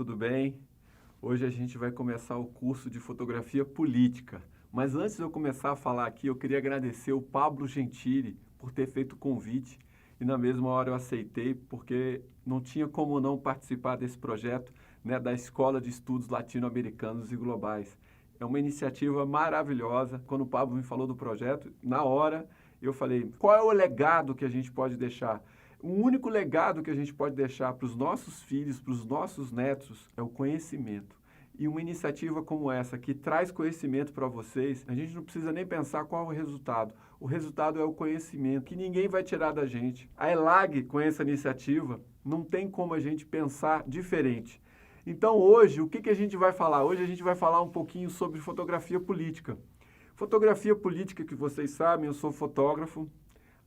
tudo bem? Hoje a gente vai começar o curso de fotografia política. Mas antes de eu começar a falar aqui, eu queria agradecer o Pablo Gentili por ter feito o convite e na mesma hora eu aceitei porque não tinha como não participar desse projeto, né, da Escola de Estudos Latino-Americanos e Globais. É uma iniciativa maravilhosa. Quando o Pablo me falou do projeto, na hora eu falei, qual é o legado que a gente pode deixar? O único legado que a gente pode deixar para os nossos filhos, para os nossos netos, é o conhecimento. E uma iniciativa como essa, que traz conhecimento para vocês, a gente não precisa nem pensar qual é o resultado. O resultado é o conhecimento, que ninguém vai tirar da gente. A ELAG, com essa iniciativa, não tem como a gente pensar diferente. Então hoje, o que a gente vai falar? Hoje a gente vai falar um pouquinho sobre fotografia política. Fotografia política, que vocês sabem, eu sou fotógrafo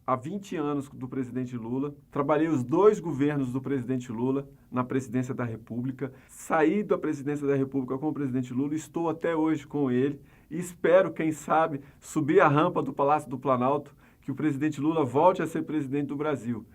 há 20 anos do presidente Lula, trabalhei os 2 governos do presidente Lula na presidência da República, saí da presidência da República com o presidente Lula, estou até hoje com ele e espero, quem sabe, subir a rampa do Palácio do Planalto, que o presidente Lula volte a ser presidente do Brasil.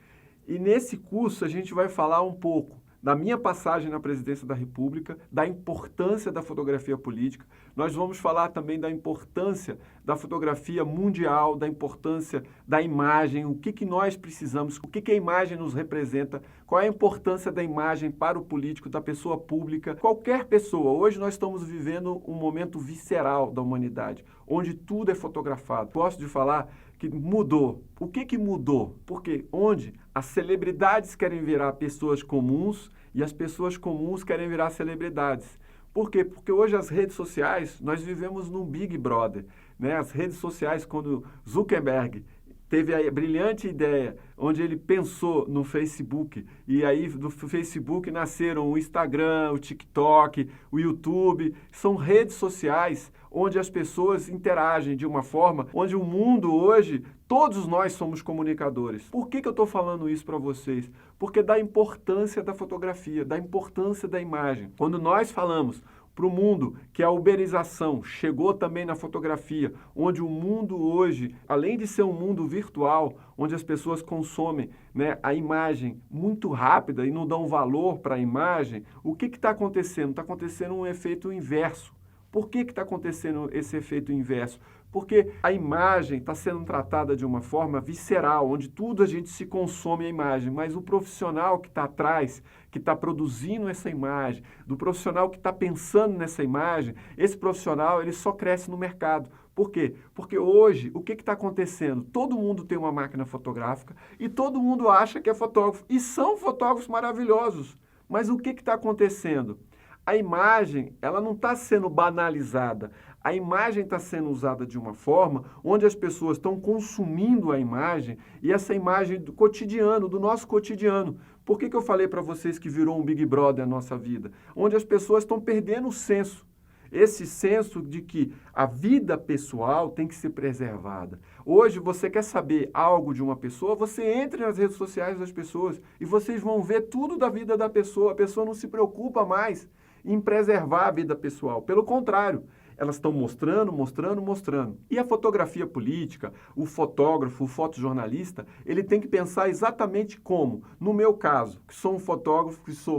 E nesse curso a gente vai falar um pouco da minha passagem na presidência da República, da importância da fotografia política. Nós vamos falar também da importância da fotografia mundial, da importância da imagem, o que nós precisamos, o que a imagem nos representa, qual é a importância da imagem para o político, da pessoa pública, qualquer pessoa. Hoje nós estamos vivendo um momento visceral da humanidade, onde tudo é fotografado. Gosto de falar que mudou. O que mudou? Porque onde as celebridades querem virar pessoas comuns e as pessoas comuns querem virar celebridades. Por quê? Porque hoje as redes sociais, nós vivemos num Big Brother, né? As redes sociais, quando Zuckerberg teve a brilhante ideia, onde ele pensou no Facebook, e aí do Facebook nasceram o Instagram, o TikTok, o YouTube, são redes sociais onde as pessoas interagem de uma forma, onde o mundo hoje, todos nós somos comunicadores. Por que eu estou falando isso para vocês? Porque da importância da fotografia, da importância da imagem. Quando nós falamos para o mundo que a uberização chegou também na fotografia, onde o mundo hoje, além de ser um mundo virtual, onde as pessoas consomem, né, a imagem muito rápida e não dão valor para a imagem, o que está acontecendo? Está acontecendo um efeito inverso. Por que está acontecendo esse efeito inverso? Porque a imagem está sendo tratada de uma forma visceral, onde tudo a gente se consome a imagem, mas o profissional que está atrás, que está produzindo essa imagem, do profissional que está pensando nessa imagem, esse profissional ele só cresce no mercado. Por quê? Porque hoje, o que está acontecendo? Todo mundo tem uma máquina fotográfica e todo mundo acha que é fotógrafo. E são fotógrafos maravilhosos. Mas o que está acontecendo? A imagem, ela não está sendo banalizada. A imagem está sendo usada de uma forma onde as pessoas estão consumindo a imagem e essa imagem do cotidiano, do nosso cotidiano. Por que eu falei para vocês que virou um Big Brother a nossa vida? Onde as pessoas estão perdendo o senso. Esse senso de que a vida pessoal tem que ser preservada. Hoje, você quer saber algo de uma pessoa, você entra nas redes sociais das pessoas e vocês vão ver tudo da vida da pessoa. A pessoa não se preocupa mais em preservar a vida pessoal. Pelo contrário, elas estão mostrando. E a fotografia política, o fotógrafo, o fotojornalista, ele tem que pensar exatamente como. No meu caso, que sou um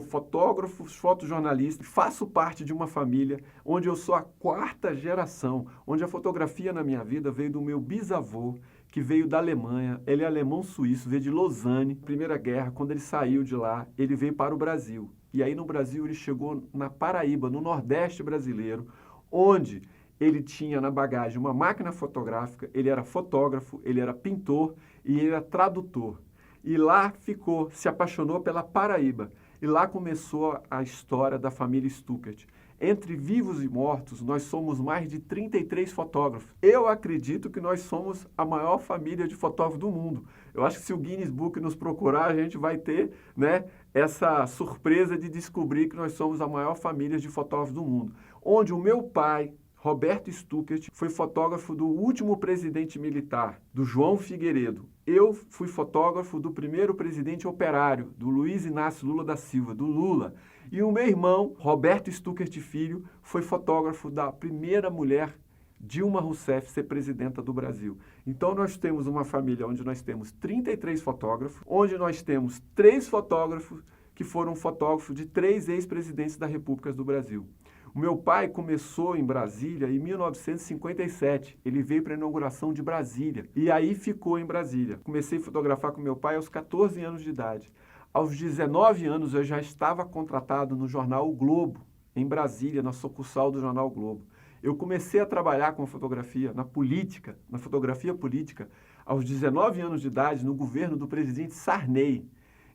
fotógrafo, fotojornalista, faço parte de uma família onde eu sou a 4ª geração, onde a fotografia na minha vida veio do meu bisavô, que veio da Alemanha, ele é alemão-suíço, veio de Lausanne, Primeira Guerra, quando ele saiu de lá, ele veio para o Brasil. E aí no Brasil ele chegou na Paraíba, no Nordeste brasileiro, onde ele tinha na bagagem uma máquina fotográfica, ele era fotógrafo, ele era pintor e ele era tradutor. E lá ficou, se apaixonou pela Paraíba. E lá começou a história da família Stuckert. Entre vivos e mortos, nós somos mais de 33 fotógrafos. Eu acredito que nós somos a maior família de fotógrafos do mundo. Eu acho que se o Guinness Book nos procurar, a gente vai ter, né, essa surpresa de descobrir que nós somos a maior família de fotógrafos do mundo. Onde o meu pai, Roberto Stuckert, foi fotógrafo do último presidente militar, do João Figueiredo. Eu fui fotógrafo do primeiro presidente operário, do Luiz Inácio Lula da Silva, do Lula. E o meu irmão, Roberto Stuckert Filho, foi fotógrafo da primeira mulher, Dilma Rousseff, ser presidenta do Brasil. Então nós temos uma família onde nós temos 33 fotógrafos, onde nós temos 3 fotógrafos que foram fotógrafos de 3 ex-presidentes da República do Brasil. O meu pai começou em Brasília em 1957. Ele veio para a inauguração de Brasília e aí ficou em Brasília. Comecei a fotografar com meu pai aos 14 anos de idade. Aos 19 anos eu já estava contratado no jornal O Globo, em Brasília, na sucursal do jornal O Globo. Eu comecei a trabalhar com fotografia na política, na fotografia política, aos 19 anos de idade, no governo do presidente Sarney.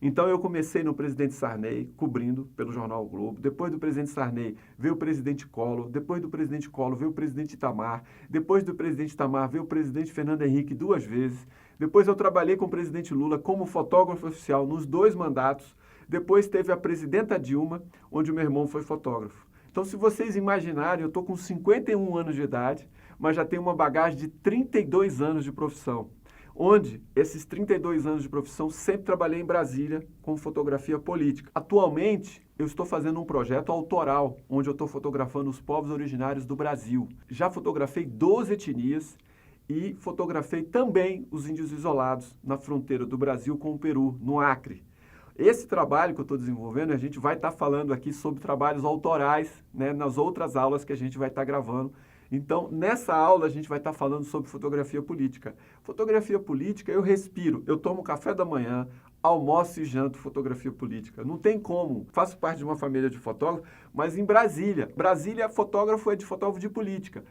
Então eu comecei no presidente Sarney, cobrindo pelo jornal O Globo. Depois do presidente Sarney veio o presidente Collor. Depois do presidente Collor veio o presidente Itamar. Depois do presidente Itamar veio o presidente Fernando Henrique 2 vezes. Depois eu trabalhei com o presidente Lula como fotógrafo oficial nos 2 mandatos. Depois teve a presidenta Dilma, onde o meu irmão foi fotógrafo. Então, se vocês imaginarem, eu estou com 51 anos de idade, mas já tenho uma bagagem de 32 anos de profissão. Onde esses 32 anos de profissão sempre trabalhei em Brasília com fotografia política. Atualmente, eu estou fazendo um projeto autoral, onde eu estou fotografando os povos originários do Brasil. Já fotografei 12 etnias e fotografei também os índios isolados na fronteira do Brasil com o Peru, no Acre. Esse trabalho que eu estou desenvolvendo, a gente vai estar falando aqui sobre trabalhos autorais, né, nas outras aulas que a gente vai estar gravando. Então, nessa aula, a gente vai estar falando sobre fotografia política. Fotografia política, eu respiro, eu tomo café da manhã, almoço e janto fotografia política. Não tem como. Faço parte de uma família de fotógrafos, mas em Brasília. Brasília, fotógrafo é de fotógrafo de política.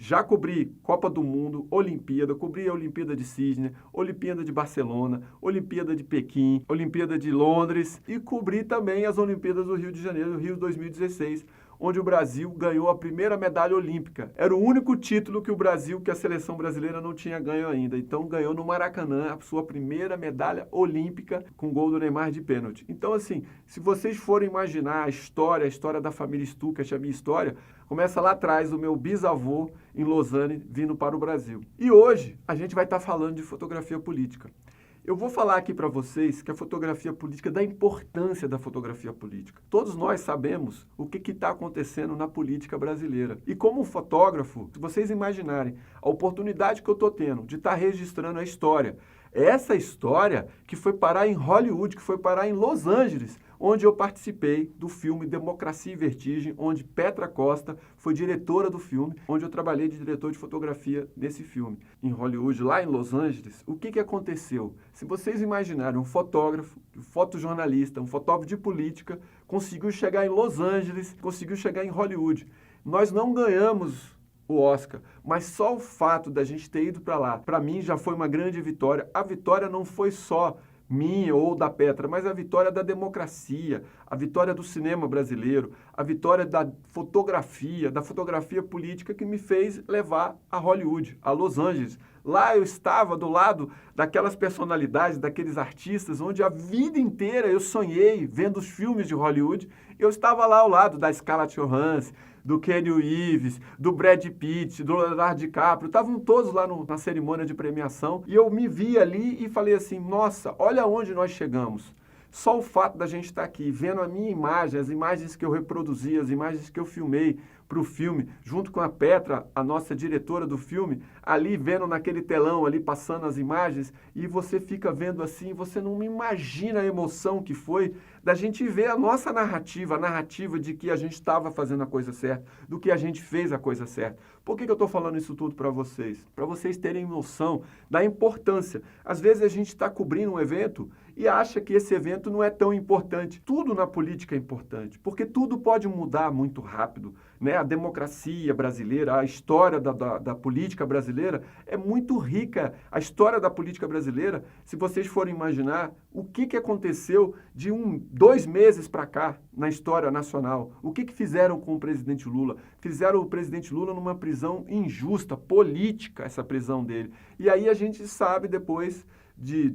Já cobri Copa do Mundo, Olimpíada, cobri a Olimpíada de Sydney, Olimpíada de Barcelona, Olimpíada de Pequim, Olimpíada de Londres e cobri também as Olimpíadas do Rio de Janeiro, Rio 2016, onde o Brasil ganhou a primeira medalha olímpica. Era o único título que o Brasil, que a seleção brasileira não tinha ganho ainda. Então ganhou no Maracanã a sua primeira medalha olímpica com gol do Neymar de pênalti. Então assim, se vocês forem imaginar a história da família Stuckert, a minha história, começa lá atrás, o meu bisavô em Lausanne vindo para o Brasil. E hoje a gente vai estar falando de fotografia política. Eu vou falar aqui para vocês que a fotografia política, da importância da fotografia política. Todos nós sabemos o que está acontecendo na política brasileira. E como fotógrafo, se vocês imaginarem a oportunidade que eu estou tendo de estar registrando a história, essa história que foi parar em Hollywood, que foi parar em Los Angeles, onde eu participei do filme Democracia e Vertigem, onde Petra Costa foi diretora do filme, onde eu trabalhei de diretor de fotografia nesse filme. Em Hollywood, lá em Los Angeles, o que aconteceu? Se vocês imaginarem um fotógrafo, um fotojornalista, um fotógrafo de política, conseguiu chegar em Los Angeles, conseguiu chegar em Hollywood. Nós não ganhamos o Oscar, mas só o fato da gente ter ido para lá, para mim já foi uma grande vitória. A vitória não foi só minha ou da Petra, mas a vitória da democracia, a vitória do cinema brasileiro, a vitória da fotografia política que me fez levar a Hollywood, a Los Angeles. Lá eu estava do lado daquelas personalidades, daqueles artistas, onde a vida inteira eu sonhei vendo os filmes de Hollywood. Eu estava lá ao lado da Scarlett Johansson, do Keanu Reeves, do Brad Pitt, do Leonardo DiCaprio, estavam todos lá na cerimônia de premiação e eu me vi ali e falei assim, nossa, olha onde nós chegamos. Só o fato da gente estar aqui, vendo a minha imagem, as imagens que eu reproduzi, as imagens que eu filmei para o filme, junto com a Petra, a nossa diretora do filme, ali vendo naquele telão, ali passando as imagens, e você fica vendo assim, você não imagina a emoção que foi da gente ver a nossa narrativa, a narrativa de que a gente estava fazendo a coisa certa, do que a gente fez a coisa certa. Por que eu estou falando isso tudo para vocês? Para vocês terem noção da importância. Às vezes a gente está cobrindo um evento e acha que esse evento não é tão importante. Tudo na política é importante, porque tudo pode mudar muito rápido, né? A democracia brasileira, a história da política brasileira é muito rica. A história da política brasileira, se vocês forem imaginar o que aconteceu de 2 meses para cá na história nacional, o que fizeram com o presidente Lula? Fizeram o presidente Lula numa prisão injusta, política, essa prisão dele. E aí a gente sabe depois de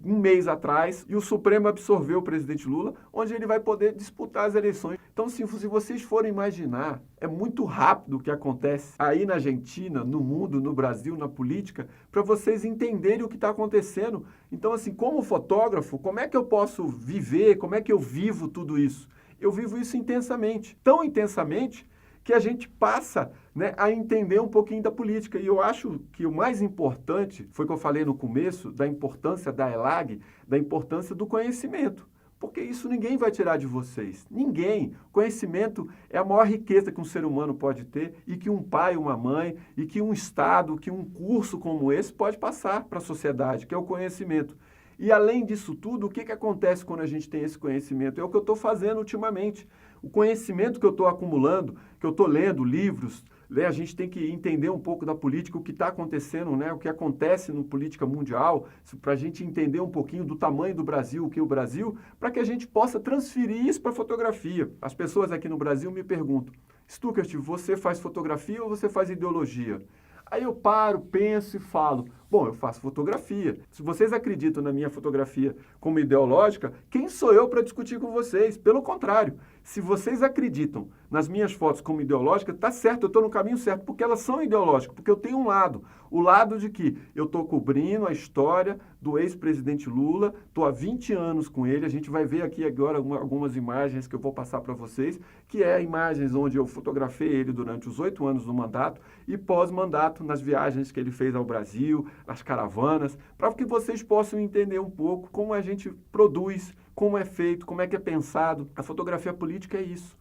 1 mês atrás, e o Supremo absorveu o presidente Lula, onde ele vai poder disputar as eleições. Então, se vocês forem imaginar, é muito rápido o que acontece aí na Argentina, no mundo, no Brasil, na política, para vocês entenderem o que está acontecendo. Então, assim, como fotógrafo, como é que eu posso viver, como é que eu vivo tudo isso? Eu vivo isso intensamente, tão intensamente, que a gente passa, né, a entender um pouquinho da política. E eu acho que o mais importante, foi o que eu falei no começo, da importância da ELAG, da importância do conhecimento. Porque isso ninguém vai tirar de vocês. Ninguém. Conhecimento é a maior riqueza que um ser humano pode ter e que um pai, uma mãe, e que um Estado, que um curso como esse pode passar para a sociedade, que é o conhecimento. E além disso tudo, o que acontece quando a gente tem esse conhecimento? É o que eu estou fazendo ultimamente. O conhecimento que eu estou acumulando, que eu estou lendo livros, né? A gente tem que entender um pouco da política, o que está acontecendo, né? O que acontece na política mundial, para a gente entender um pouquinho do tamanho do Brasil, o que é o Brasil, para que a gente possa transferir isso para a fotografia. As pessoas aqui no Brasil me perguntam, Stuckert, você faz fotografia ou você faz ideologia? Aí eu paro, penso e falo, bom, eu faço fotografia. Se vocês acreditam na minha fotografia como ideológica, quem sou eu para discutir com vocês? Pelo contrário, se vocês acreditam nas minhas fotos como ideológicas, tá certo, eu estou no caminho certo, porque elas são ideológicas, porque eu tenho um lado, o lado de que eu estou cobrindo a história do ex-presidente Lula, estou há 20 anos com ele, a gente vai ver aqui agora algumas imagens que eu vou passar para vocês, que é imagens onde eu fotografei ele durante os 8 anos do mandato e pós-mandato nas viagens que ele fez ao Brasil, nas caravanas, para que vocês possam entender um pouco como a gente produz, como é feito, como é que é pensado. A fotografia política é isso.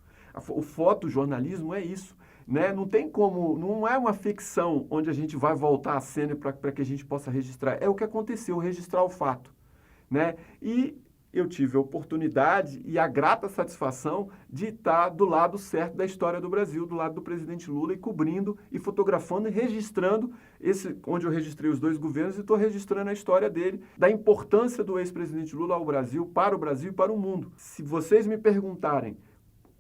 O fotojornalismo é isso. Né? Não tem como, não é uma ficção onde a gente vai voltar à cena para que a gente possa registrar. É o que aconteceu, registrar o fato. Né? E eu tive a oportunidade e a grata satisfação de estar do lado certo da história do Brasil, do lado do presidente Lula, e cobrindo, e fotografando e registrando, onde eu registrei os 2 governos e estou registrando a história dele, da importância do ex-presidente Lula ao Brasil, para o Brasil e para o mundo. Se vocês me perguntarem,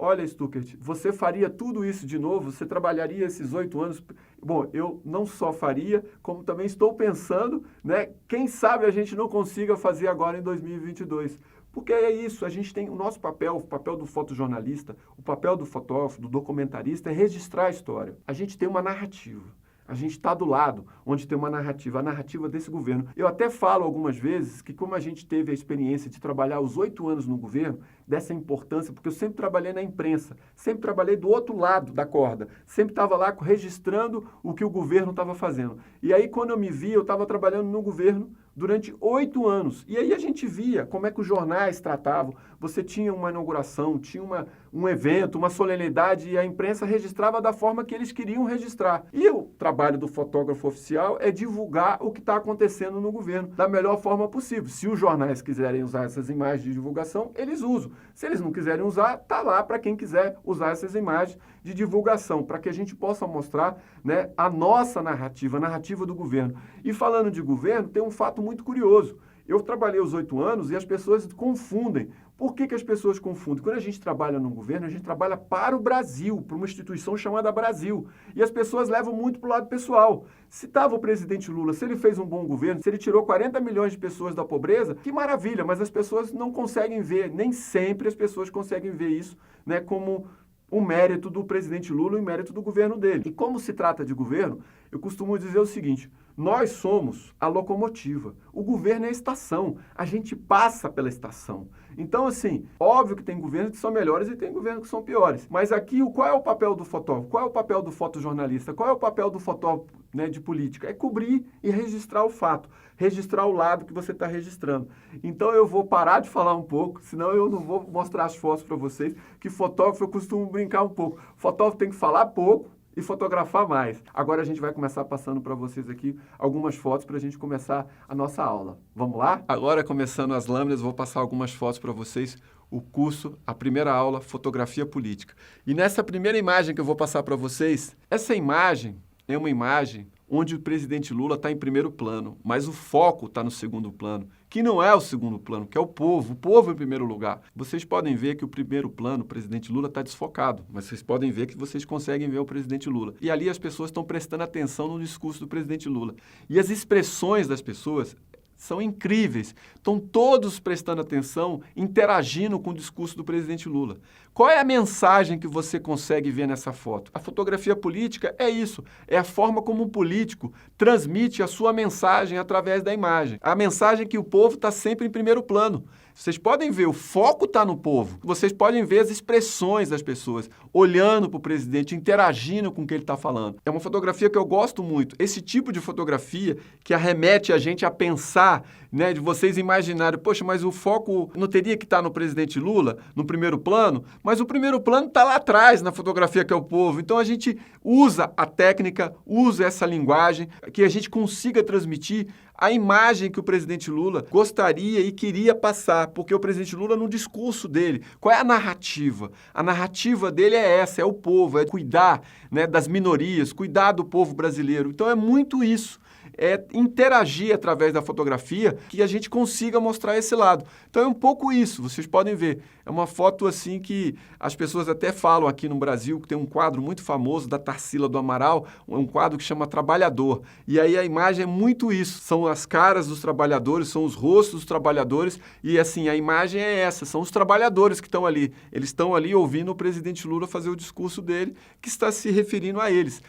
olha, Stuckert, você faria tudo isso de novo? Você trabalharia esses 8 anos? Bom, eu não só faria, como também estou pensando, né? Quem sabe a gente não consiga fazer agora em 2022. Porque é isso, a gente tem o nosso papel, o papel do fotojornalista, o papel do fotógrafo, do documentarista é registrar a história. A gente tem uma narrativa. A gente está do lado onde tem uma narrativa, a narrativa desse governo. Eu até falo algumas vezes que como a gente teve a experiência de trabalhar os 8 anos no governo, dessa importância, porque eu sempre trabalhei na imprensa, sempre trabalhei do outro lado da corda, sempre estava lá registrando o que o governo estava fazendo. E aí quando eu me vi, eu estava trabalhando no governo durante 8 anos. E aí a gente via como é que os jornais tratavam. Você tinha uma inauguração, tinha um evento, uma solenidade, e a imprensa registrava da forma que eles queriam registrar. E o trabalho do fotógrafo oficial é divulgar o que está acontecendo no governo da melhor forma possível. Se os jornais quiserem usar essas imagens de divulgação, eles usam. Se eles não quiserem usar, está lá para quem quiser usar essas imagens de divulgação, para que a gente possa mostrar, né, a nossa narrativa, a narrativa do governo. E falando de governo, tem um fato muito curioso. Eu trabalhei os 8 anos e as pessoas confundem. Por que as pessoas confundem? Quando a gente trabalha no governo, a gente trabalha para o Brasil, para uma instituição chamada Brasil. E as pessoas levam muito para o lado pessoal. Se estava o presidente Lula, se ele fez um bom governo, se ele tirou 40 milhões de pessoas da pobreza, que maravilha, mas as pessoas não conseguem ver, nem sempre as pessoas conseguem ver isso, né, como o mérito do presidente Lula e o mérito do governo dele. E como se trata de governo, eu costumo dizer o seguinte, nós somos a locomotiva, o governo é a estação, a gente passa pela estação. Então, assim, óbvio que tem governos que são melhores e tem governos que são piores. Mas aqui, qual é o papel do fotógrafo? Qual é o papel do fotojornalista? Qual é o papel do fotógrafo, né, de política? É cobrir e registrar o fato, registrar o lado que você está registrando. Então, eu vou parar de falar um pouco, senão eu não vou mostrar as fotos para vocês, que fotógrafo eu costumo brincar um pouco. Fotógrafo tem que falar pouco e fotografar mais. Agora a gente vai começar passando para vocês aqui algumas fotos para a gente começar a nossa aula. Vamos lá? Agora, começando as lâminas, vou passar algumas fotos para vocês, o curso, a primeira aula, Fotografia Política. E nessa primeira imagem que eu vou passar para vocês, essa imagem é uma imagem onde o presidente Lula está em primeiro plano, mas o foco está no segundo plano, que não é o segundo plano, que é o povo em primeiro lugar. Vocês podem ver que o primeiro plano, o presidente Lula, está desfocado, mas vocês podem ver que vocês conseguem ver o presidente Lula. E ali as pessoas estão prestando atenção no discurso do presidente Lula. E as expressões das pessoas são incríveis. Estão todos prestando atenção, interagindo com o discurso do presidente Lula. Qual é a mensagem que você consegue ver nessa foto? A fotografia política é isso, é a forma como um político transmite a sua mensagem através da imagem. A mensagem que o povo está sempre em primeiro plano. Vocês podem ver, o foco está no povo. Vocês podem ver as expressões das pessoas, olhando para o presidente, interagindo com o que ele está falando. É uma fotografia que eu gosto muito. Esse tipo de fotografia que arremete a gente a pensar tentar, né, de vocês imaginarem, poxa, mas o foco não teria que estar no presidente Lula, no primeiro plano, mas o primeiro plano está lá atrás, na fotografia que é o povo. Então a gente usa a técnica, usa essa linguagem, que a gente consiga transmitir a imagem que o presidente Lula gostaria e queria passar, porque o presidente Lula, no discurso dele, qual é a narrativa? A narrativa dele é essa, é o povo, é cuidar, né, das minorias, cuidar do povo brasileiro. Então é muito isso. É interagir através da fotografia que a gente consiga mostrar esse lado. Então é um pouco isso, vocês podem ver. É uma foto assim que as pessoas até falam aqui no Brasil, que tem um quadro muito famoso da Tarsila do Amaral, um quadro que chama Trabalhador. E aí a imagem é muito isso, são as caras dos trabalhadores, são os rostos dos trabalhadores e assim, a imagem é essa, são os trabalhadores que estão ali. Eles estão ali ouvindo o presidente Lula fazer o discurso dele, que está se referindo a eles.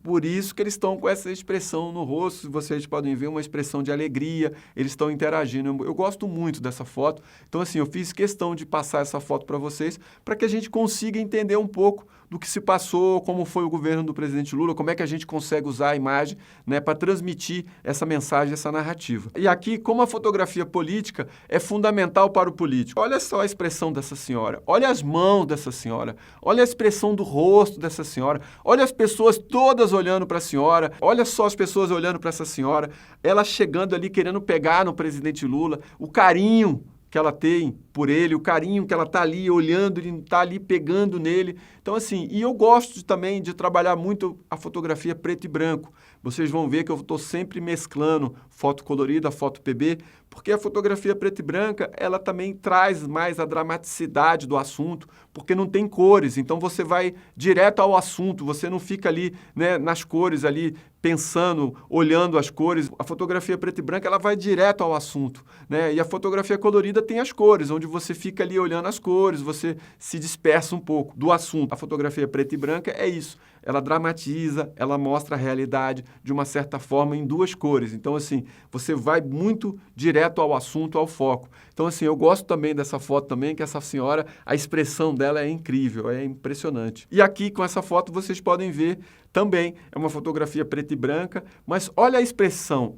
Por isso que eles estão com essa expressão no rosto, vocês podem ver uma expressão de alegria, eles estão interagindo. Eu gosto muito dessa foto, então assim, eu fiz questão de passar essa foto para vocês, para que a gente consiga entender um pouco do que se passou, como foi o governo do presidente Lula, como é que a gente consegue usar a imagem, né, para transmitir essa mensagem, essa narrativa. E aqui, como a fotografia política é fundamental para o político. Olha só a expressão dessa senhora, olha as mãos dessa senhora, olha a expressão do rosto dessa senhora, olha as pessoas todas olhando para a senhora, olha só as pessoas olhando para essa senhora, ela chegando ali querendo pegar no presidente Lula, o carinho que ela tem por ele, o carinho que ela está ali olhando, ele está ali pegando nele. Então, assim, e eu gosto também de trabalhar muito a fotografia preto e branco. Vocês vão ver que eu estou sempre mesclando foto colorida, foto PB, porque a fotografia preta e branca, ela também traz mais a dramaticidade do assunto, porque não tem cores, então você vai direto ao assunto, você não fica ali, né, nas cores ali, pensando, olhando as cores. A fotografia preta e branca, ela vai direto ao assunto, né? E a fotografia colorida tem as cores, onde você fica ali olhando as cores, você se dispersa um pouco do assunto. A fotografia preta e branca é isso, ela dramatiza, ela mostra a realidade de uma certa forma em duas cores. Então, assim, você vai muito direto ao assunto, ao foco. Então, assim, eu gosto também dessa foto também, que essa senhora, a expressão dela é incrível, é impressionante. E aqui, com essa foto, vocês podem ver também, é uma fotografia preta e branca, mas olha a expressão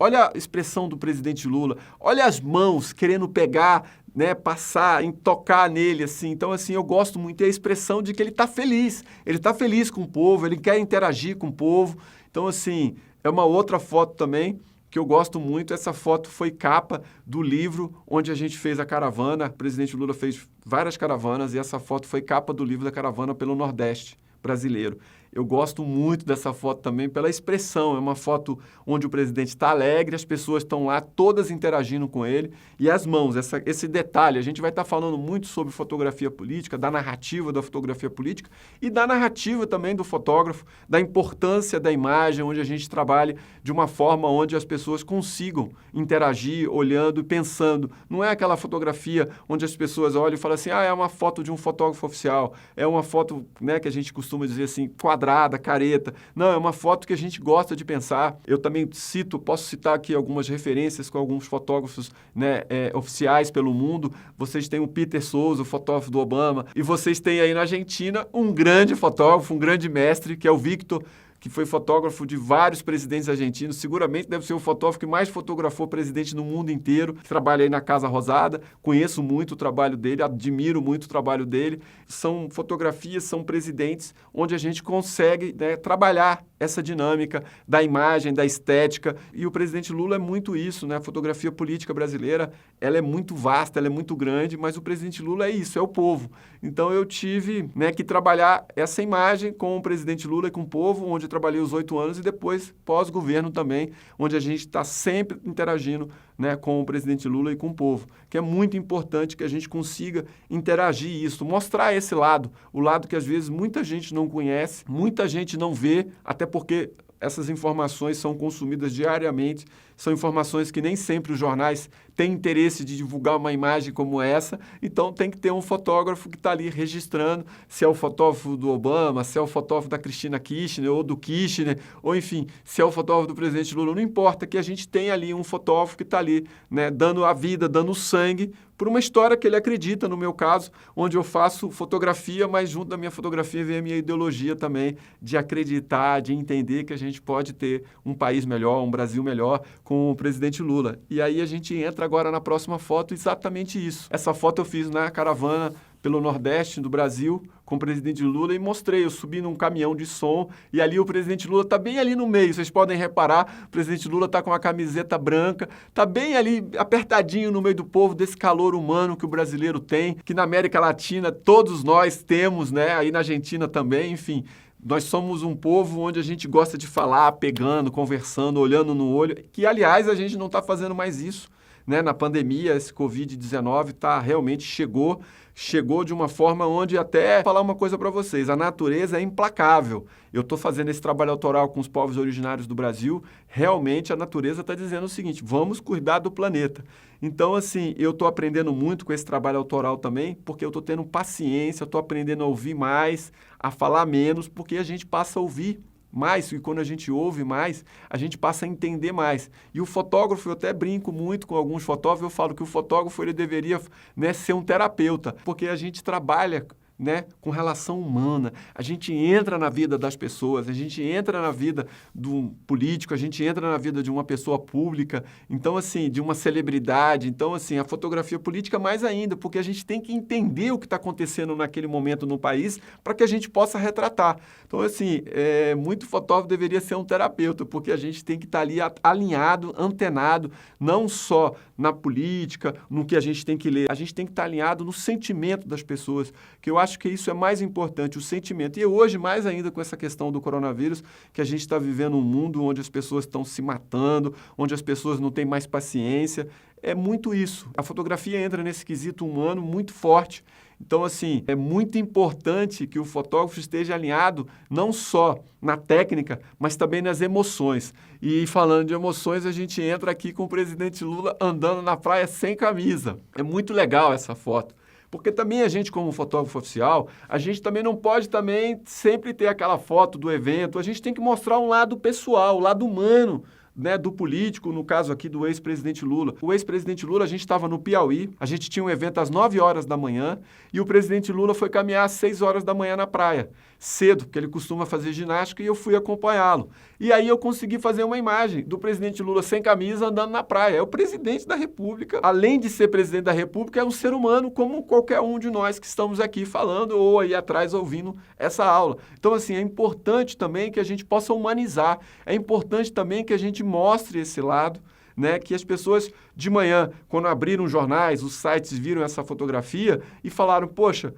do presidente Lula, olha as mãos querendo pegar, né, passar, tocar nele, assim. Então, assim, eu gosto muito, é a expressão de que ele está feliz com o povo, ele quer interagir com o povo. Então, assim, é uma outra foto também que eu gosto muito. Essa foto foi capa do livro onde a gente fez a caravana. O presidente Lula fez várias caravanas e essa foto foi capa do livro da caravana pelo Nordeste brasileiro. Eu gosto muito dessa foto também pela expressão. É uma foto onde o presidente está alegre, as pessoas estão lá todas interagindo com ele e as mãos, esse detalhe. A gente vai estar falando muito sobre fotografia política, da narrativa da fotografia política e da narrativa também do fotógrafo, da importância da imagem, onde a gente trabalhe de uma forma onde as pessoas consigam interagir, olhando e pensando. Não é aquela fotografia onde as pessoas olham e falam assim, é uma foto de um fotógrafo oficial, é uma foto, né, que a gente costuma dizer assim, quadrada, careta. Não, é uma foto que a gente gosta de pensar. Eu também posso citar aqui algumas referências com alguns fotógrafos, né, oficiais pelo mundo. Vocês têm o Peter Souza, o fotógrafo do Obama, e vocês têm aí na Argentina um grande fotógrafo, um grande mestre, que é o Victor, que foi fotógrafo de vários presidentes argentinos, seguramente deve ser o fotógrafo que mais fotografou presidente no mundo inteiro, trabalha aí na Casa Rosada, conheço muito o trabalho dele, admiro muito o trabalho dele. São fotografias, são presidentes onde a gente consegue, né, trabalhar essa dinâmica da imagem, da estética, e o presidente Lula é muito isso, né? A fotografia política brasileira, ela é muito vasta, ela é muito grande, mas o presidente Lula é isso, é o povo. Então eu tive, né, que trabalhar essa imagem com o presidente Lula e com o povo, onde eu trabalhei os 8 anos e depois pós-governo também, onde a gente está sempre interagindo, né, com o presidente Lula e com o povo, que é muito importante que a gente consiga interagir isso, mostrar esse lado, o lado que às vezes muita gente não conhece, muita gente não vê, até porque essas informações são consumidas diariamente, são informações que nem sempre os jornais têm interesse de divulgar uma imagem como essa, então tem que ter um fotógrafo que está ali registrando, se é o fotógrafo do Obama, se é o fotógrafo da Cristina Kirchner ou do Kirchner, ou enfim, se é o fotógrafo do presidente Lula, não importa, que a gente tem ali um fotógrafo que está ali, né, dando a vida, dando sangue, por uma história que ele acredita, no meu caso, onde eu faço fotografia, mas junto da minha fotografia vem a minha ideologia também de acreditar, de entender que a gente pode ter um país melhor, um Brasil melhor, com com o presidente Lula. E aí a gente entra agora na próxima foto, exatamente isso. Essa foto eu fiz na caravana pelo Nordeste do Brasil, com o presidente Lula, e mostrei, eu subi num caminhão de som, e ali o presidente Lula está bem ali no meio, vocês podem reparar, o presidente Lula está com uma camiseta branca, está bem ali apertadinho no meio do povo, desse calor humano que o brasileiro tem, que na América Latina todos nós temos, né? Aí na Argentina também, enfim. Nós somos um povo onde a gente gosta de falar, pegando, conversando, olhando no olho, que, aliás, a gente não está fazendo mais isso, né? Na pandemia, esse Covid-19 realmente chegou de uma forma onde, até falar uma coisa para vocês, a natureza é implacável. Eu estou fazendo esse trabalho autoral com os povos originários do Brasil, realmente a natureza está dizendo o seguinte, vamos cuidar do planeta. Então, assim, eu estou aprendendo muito com esse trabalho autoral também, porque eu estou tendo paciência, estou aprendendo a ouvir mais, a falar menos, porque a gente passa a ouvir mais, e quando a gente ouve mais, a gente passa a entender mais. E o fotógrafo, eu até brinco muito com alguns fotógrafos, eu falo que o fotógrafo ele deveria, né, ser um terapeuta, porque a gente trabalha, né, com relação humana, a gente entra na vida das pessoas, a gente entra na vida do político, a gente entra na vida de uma pessoa pública, então assim, de uma celebridade, então assim, a fotografia política mais ainda, porque a gente tem que entender o que está acontecendo naquele momento no país para que a gente possa retratar. Então assim, muito fotógrafo deveria ser um terapeuta, porque a gente tem que estar ali alinhado, antenado, não só na política, no que a gente tem que ler, a gente tem que estar alinhado no sentimento das pessoas, que eu acho que isso é mais importante, o sentimento. E hoje, mais ainda com essa questão do coronavírus, que a gente está vivendo um mundo onde as pessoas estão se matando, onde as pessoas não têm mais paciência, é muito isso. A fotografia entra nesse quesito humano muito forte. Então, assim, é muito importante que o fotógrafo esteja alinhado não só na técnica, mas também nas emoções. E falando de emoções, a gente entra aqui com o presidente Lula andando na praia sem camisa. É muito legal essa foto. Porque também a gente, como fotógrafo oficial, a gente também não pode também sempre ter aquela foto do evento, a gente tem que mostrar um lado pessoal, o lado humano, né, do político, no caso aqui do ex-presidente Lula. O ex-presidente Lula, a gente estava no Piauí, a gente tinha um evento às 9 horas da manhã e o presidente Lula foi caminhar às 6 horas da manhã na praia, cedo, porque ele costuma fazer ginástica e eu fui acompanhá-lo. E aí eu consegui fazer uma imagem do presidente Lula sem camisa andando na praia. É o presidente da República, além de ser presidente da República, é um ser humano como qualquer um de nós que estamos aqui falando ou aí atrás ouvindo essa aula. Então, assim, é importante também que a gente possa humanizar, é importante também que a gente mostre esse lado, né, que as pessoas de manhã, quando abriram os jornais, os sites, viram essa fotografia e falaram, poxa,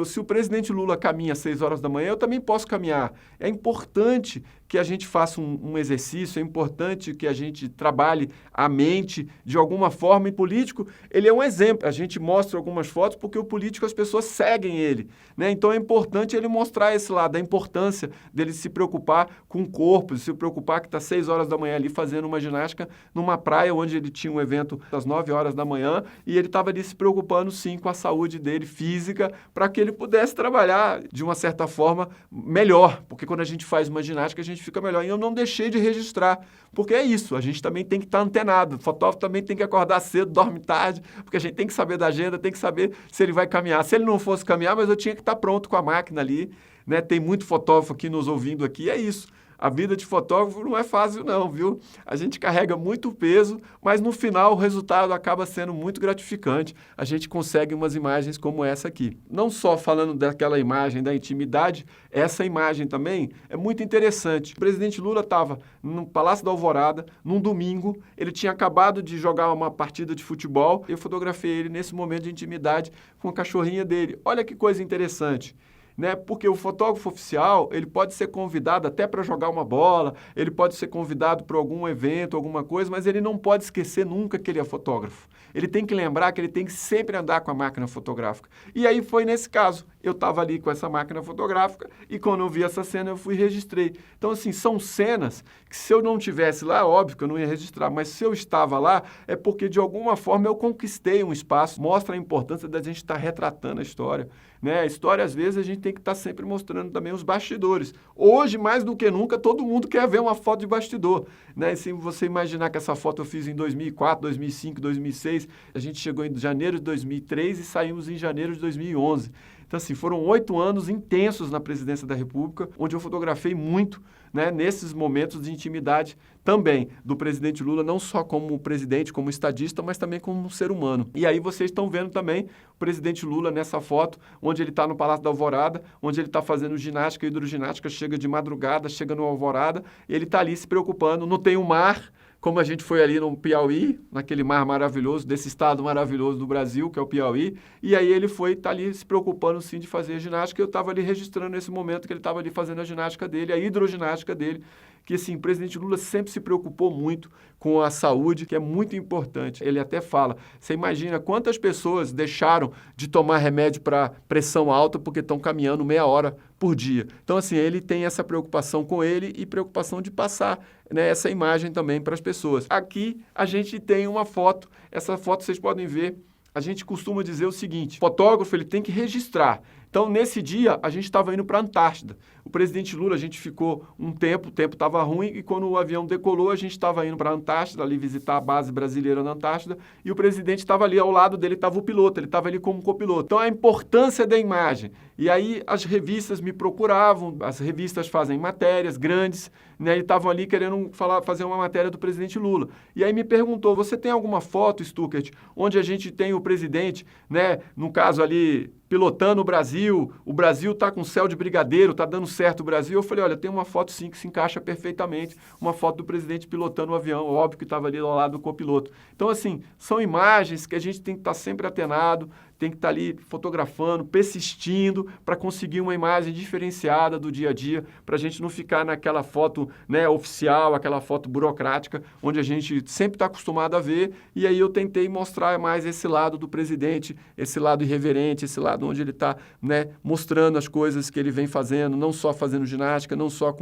se o presidente Lula caminha às 6 horas da manhã, eu também posso caminhar. É importante que a gente faça um exercício, é importante que a gente trabalhe a mente de alguma forma. E político, ele é um exemplo. A gente mostra algumas fotos porque o político, as pessoas seguem ele, né? Então é importante ele mostrar esse lado, a importância dele se preocupar com o corpo, se preocupar que está 6 horas da manhã ali fazendo uma ginástica numa praia onde ele tinha um evento às 9 horas da manhã e ele estava ali se preocupando sim com a saúde dele física para que ele pudesse trabalhar de uma certa forma melhor, porque quando a gente faz uma ginástica a gente fica melhor. E eu não deixei de registrar, porque é isso, a gente também tem que estar antenado, o fotógrafo também tem que acordar cedo, dorme tarde, porque a gente tem que saber da agenda, tem que saber se ele vai caminhar. Se ele não fosse caminhar, mas eu tinha que estar pronto com a máquina ali, né? Tem muito fotógrafo aqui nos ouvindo aqui, é isso. A vida de fotógrafo não é fácil não, viu? A gente carrega muito peso, mas no final o resultado acaba sendo muito gratificante. A gente consegue umas imagens como essa aqui. Não só falando daquela imagem da intimidade, essa imagem também é muito interessante. O presidente Lula estava no Palácio da Alvorada, num domingo, ele tinha acabado de jogar uma partida de futebol, eu fotografei ele nesse momento de intimidade com a cachorrinha dele. Olha que coisa interessante. Né? Porque o fotógrafo oficial, ele pode ser convidado até para jogar uma bola, ele pode ser convidado para algum evento, alguma coisa, mas ele não pode esquecer nunca que ele é fotógrafo. Ele tem que lembrar que ele tem que sempre andar com a máquina fotográfica. E aí foi nesse caso. Eu estava ali com essa máquina fotográfica e quando eu vi essa cena eu fui e registrei. Então, assim, são cenas que se eu não tivesse lá, óbvio que eu não ia registrar, mas se eu estava lá, é porque de alguma forma eu conquistei um espaço. Mostra a importância da gente estar retratando a história. Né? A história, às vezes, a gente tem que estar sempre mostrando também os bastidores. Hoje, mais do que nunca, todo mundo quer ver uma foto de bastidor. Né? E se você imaginar que essa foto eu fiz em 2004, 2005, 2006, a gente chegou em janeiro de 2003 e saímos em janeiro de 2011. Então, assim, foram 8 anos intensos na presidência da República, onde eu fotografei muito, né, nesses momentos de intimidade também do presidente Lula, não só como presidente, como estadista, mas também como um ser humano. E aí vocês estão vendo também o presidente Lula nessa foto, onde ele está no Palácio da Alvorada, onde ele está fazendo ginástica e hidroginástica, chega de madrugada, chega no Alvorada, ele está ali se preocupando, não tem um mar, como a gente foi ali no Piauí, naquele mar maravilhoso, desse estado maravilhoso do Brasil, que é o Piauí, e aí ele tá ali se preocupando sim de fazer ginástica, eu estava ali registrando esse momento que ele estava ali fazendo a ginástica dele, a hidroginástica dele, que assim, o presidente Lula sempre se preocupou muito com a saúde, que é muito importante. Ele até fala, você imagina quantas pessoas deixaram de tomar remédio para pressão alta porque estão caminhando meia hora por dia. Então, assim, ele tem essa preocupação com ele e preocupação de passar, né, essa imagem também para as pessoas. Aqui a gente tem uma foto, essa foto vocês podem ver, a gente costuma dizer o seguinte, o fotógrafo ele tem que registrar. Então, nesse dia, a gente estava indo para a Antártida. O presidente Lula, a gente ficou um tempo, o tempo estava ruim, e quando o avião decolou, a gente estava indo para a Antártida, ali visitar a base brasileira na Antártida, e o presidente estava ali ao lado dele, estava o piloto, ele estava ali como copiloto. Então, a importância da imagem. E aí, as revistas me procuravam, as revistas fazem matérias grandes, né, e estavam ali querendo fazer uma matéria do presidente Lula. E aí me perguntou, você tem alguma foto, Stuckert, onde a gente tem o presidente, né, no caso ali, pilotando o Brasil está com céu de brigadeiro, está dando certo o Brasil. Eu falei, olha, tem uma foto sim que se encaixa perfeitamente, uma foto do presidente pilotando o avião, óbvio que estava ali ao lado do copiloto. Então, assim, são imagens que a gente tem que estar sempre atenado, tem que estar ali fotografando, persistindo para conseguir uma imagem diferenciada do dia a dia, para a gente não ficar naquela foto, né, oficial, aquela foto burocrática, onde a gente sempre está acostumado a ver, e aí eu tentei mostrar mais esse lado do presidente, esse lado irreverente, esse lado onde ele está, né, mostrando as coisas que ele vem fazendo, não só fazendo ginástica, não só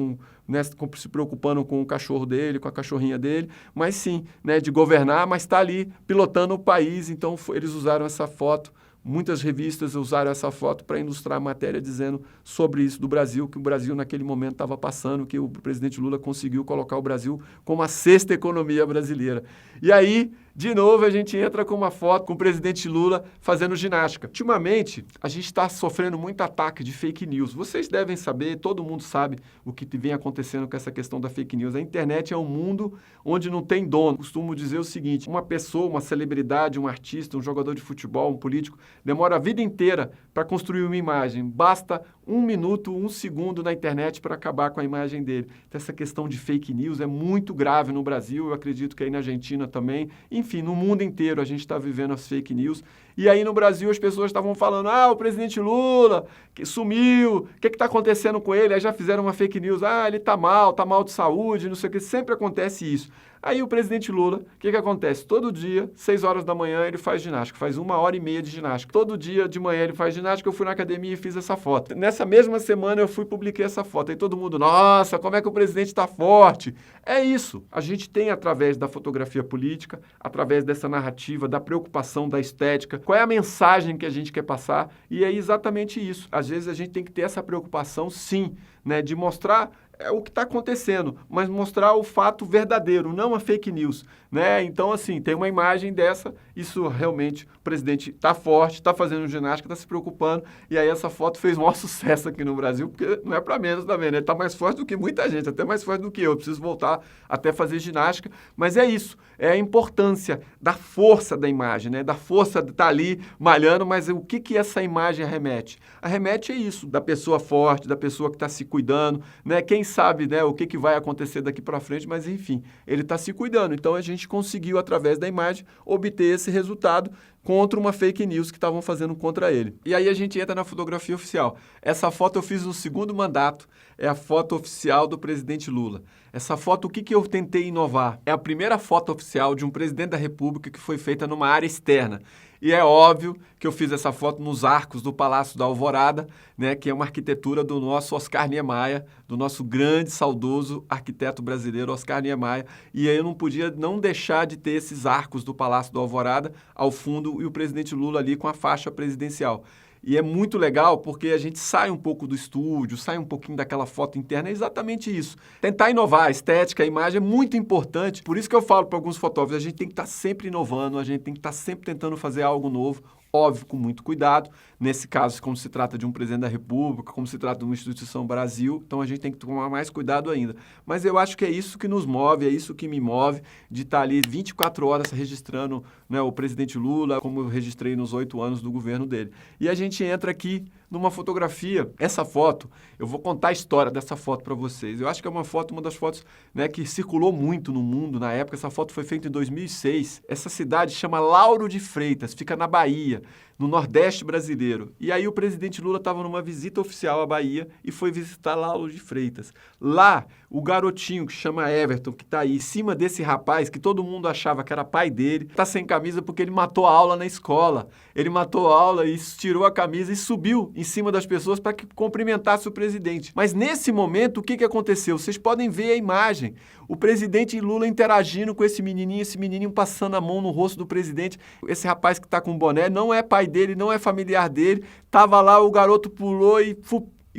né, se preocupando com o cachorro dele, com a cachorrinha dele, mas sim, né, de governar, mas está ali pilotando o país, então eles usaram essa foto. Muitas revistas usaram essa foto para ilustrar a matéria dizendo sobre isso do Brasil, que o Brasil naquele momento estava passando, que o presidente Lula conseguiu colocar o Brasil como a 6ª economia brasileira. E aí, de novo, a gente entra com uma foto com o presidente Lula fazendo ginástica. Ultimamente, a gente está sofrendo muito ataque de fake news. Vocês devem saber, todo mundo sabe o que vem acontecendo com essa questão da fake news. A internet é um mundo onde não tem dono. Costumo dizer o seguinte, uma pessoa, uma celebridade, um artista, um jogador de futebol, um político, demora a vida inteira para construir uma imagem. Basta 1 minuto, 1 segundo na internet para acabar com a imagem dele. Então, essa questão de fake news é muito grave no Brasil, eu acredito que aí na Argentina também. Enfim, no mundo inteiro a gente está vivendo as fake news. E aí no Brasil as pessoas estavam falando, o presidente Lula que sumiu, o que está acontecendo com ele? Aí já fizeram uma fake news, ele está mal de saúde, não sei o que, sempre acontece isso. Aí o presidente Lula, o que acontece? Todo dia, 6 horas da manhã, ele faz ginástica, faz 1h30 de ginástica. Todo dia de manhã ele faz ginástica, eu fui na academia e fiz essa foto. Nessa mesma semana eu publiquei essa foto. Aí todo mundo, nossa, como é que o presidente está forte? É isso. A gente tem através da fotografia política, através dessa narrativa, da preocupação, da estética, qual é a mensagem que a gente quer passar, e é exatamente isso. Às vezes a gente tem que ter essa preocupação, sim, né, de mostrar o que está acontecendo, mas mostrar o fato verdadeiro, não a fake news, né? Então, assim, tem uma imagem dessa, isso realmente, o presidente está forte, está fazendo ginástica, está se preocupando, e aí essa foto fez um maior sucesso aqui no Brasil, porque não é para menos também, né? Ele está mais forte do que muita gente, até mais forte do que eu preciso voltar até fazer ginástica, mas é isso, é a importância da força da imagem, né? Da força de estar ali malhando, mas o que essa imagem arremete? Arremete é isso, da pessoa forte, da pessoa que está se cuidando, né? Quem sabe, né, o que vai acontecer daqui para frente, mas enfim, ele está se cuidando. Então a gente conseguiu, através da imagem, obter esse resultado contra uma fake news que estavam fazendo contra ele. E aí a gente entra na fotografia oficial. Essa foto eu fiz no 2º mandato, é a foto oficial do presidente Lula. Essa foto, o que eu tentei inovar? É a primeira foto oficial de um presidente da República que foi feita numa área externa. E é óbvio que eu fiz essa foto nos arcos do Palácio da Alvorada, né, que é uma arquitetura do nosso Oscar Niemeyer, do nosso grande, saudoso arquiteto brasileiro Oscar Niemeyer. E aí eu não podia não deixar de ter esses arcos do Palácio da Alvorada ao fundo e o presidente Lula ali com a faixa presidencial. E é muito legal porque a gente sai um pouco do estúdio, sai um pouquinho daquela foto interna, é exatamente isso. Tentar inovar, a estética, a imagem é muito importante. Por isso que eu falo para alguns fotógrafos, a gente tem que estar sempre inovando, a gente tem que estar sempre tentando fazer algo novo. óbvio, com muito cuidado. Nesse caso, como se trata de um presidente da República, como se trata de uma instituição Brasil, então a gente tem que tomar mais cuidado ainda. Mas eu acho que é isso que nos move, é isso que me move, de estar ali 24 horas registrando, né, o presidente Lula, como eu registrei nos 8 anos do governo dele. E a gente entra aqui numa fotografia. Essa foto, eu vou contar a história dessa foto para vocês. Eu acho que é uma das fotos, né, que circulou muito no mundo na época. Essa foto foi feita em 2006. Essa cidade chama Lauro de Freitas, fica na Bahia, no Nordeste brasileiro. E aí o presidente Lula estava numa visita oficial à Bahia e foi visitar Lauro de Freitas. Lá, o garotinho que chama Everton, que está aí em cima desse rapaz, que todo mundo achava que era pai dele, está sem camisa porque ele matou a aula na escola. Ele matou a aula e tirou a camisa e subiu em cima das pessoas para que cumprimentasse o presidente. Mas nesse momento, o que aconteceu? Vocês podem ver a imagem. O presidente Lula interagindo com esse menininho passando a mão no rosto do presidente. Esse rapaz que está com boné não é pai dele, não é familiar dele. Tava lá, o garoto pulou e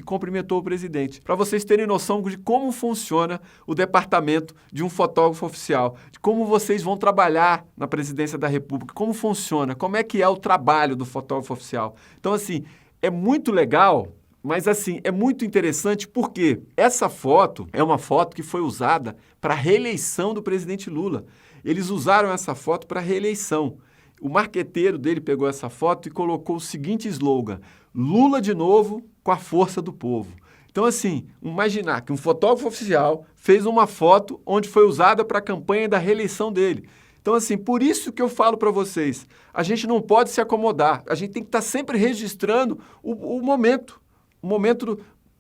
cumprimentou o presidente. Para vocês terem noção de como funciona o departamento de um fotógrafo oficial, de como vocês vão trabalhar na presidência da República, como funciona, como é que é o trabalho do fotógrafo oficial. Então, assim, é muito legal, mas assim, é muito interessante porque essa foto é uma foto que foi usada para a reeleição do presidente Lula. Eles usaram essa foto para a reeleição. O marqueteiro dele pegou essa foto e colocou o seguinte slogan: Lula de novo com a força do povo. Então, assim, imaginar que um fotógrafo oficial fez uma foto onde foi usada para a campanha da reeleição dele. Então, assim, por isso que eu falo para vocês, a gente não pode se acomodar, a gente tem que estar sempre registrando o momento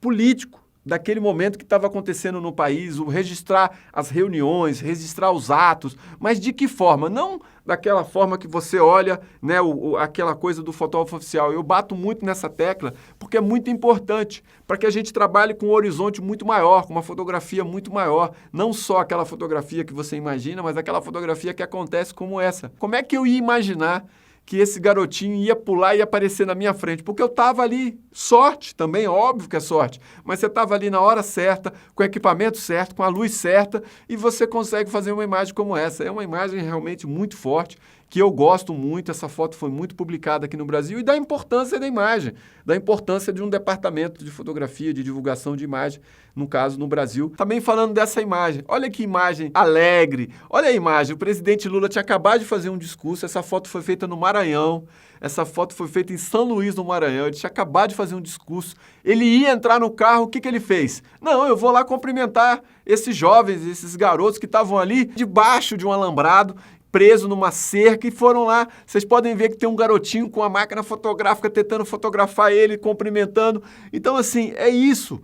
político, daquele momento que estava acontecendo no país, o registrar as reuniões, registrar os atos, mas de que forma? Não daquela forma que você olha, né, aquela coisa do fotógrafo oficial. Eu bato muito nessa tecla porque é muito importante para que a gente trabalhe com um horizonte muito maior, com uma fotografia muito maior, não só aquela fotografia que você imagina, mas aquela fotografia que acontece como essa. Como é que eu ia imaginar que esse garotinho ia pular e ia aparecer na minha frente? Porque eu estava ali, sorte também, óbvio que é sorte, mas você estava ali na hora certa, com o equipamento certo, com a luz certa, e você consegue fazer uma imagem como essa. É uma imagem realmente muito forte, que eu gosto muito. Essa foto foi muito publicada aqui no Brasil, e da importância da imagem, da importância de um departamento de fotografia, de divulgação de imagem, no caso no Brasil. Também falando dessa imagem, olha que imagem alegre, olha a imagem, o presidente Lula tinha acabado de fazer um discurso, essa foto foi feita no Maranhão, essa foto foi feita em São Luís, no Maranhão. Ele tinha acabado de fazer um discurso, ele ia entrar no carro, o que ele fez? Não, eu vou lá cumprimentar esses jovens, esses garotos que estavam ali debaixo de um alambrado, preso numa cerca, e foram lá. Vocês podem ver que tem um garotinho com a máquina fotográfica tentando fotografar ele, cumprimentando. Então, assim, é isso.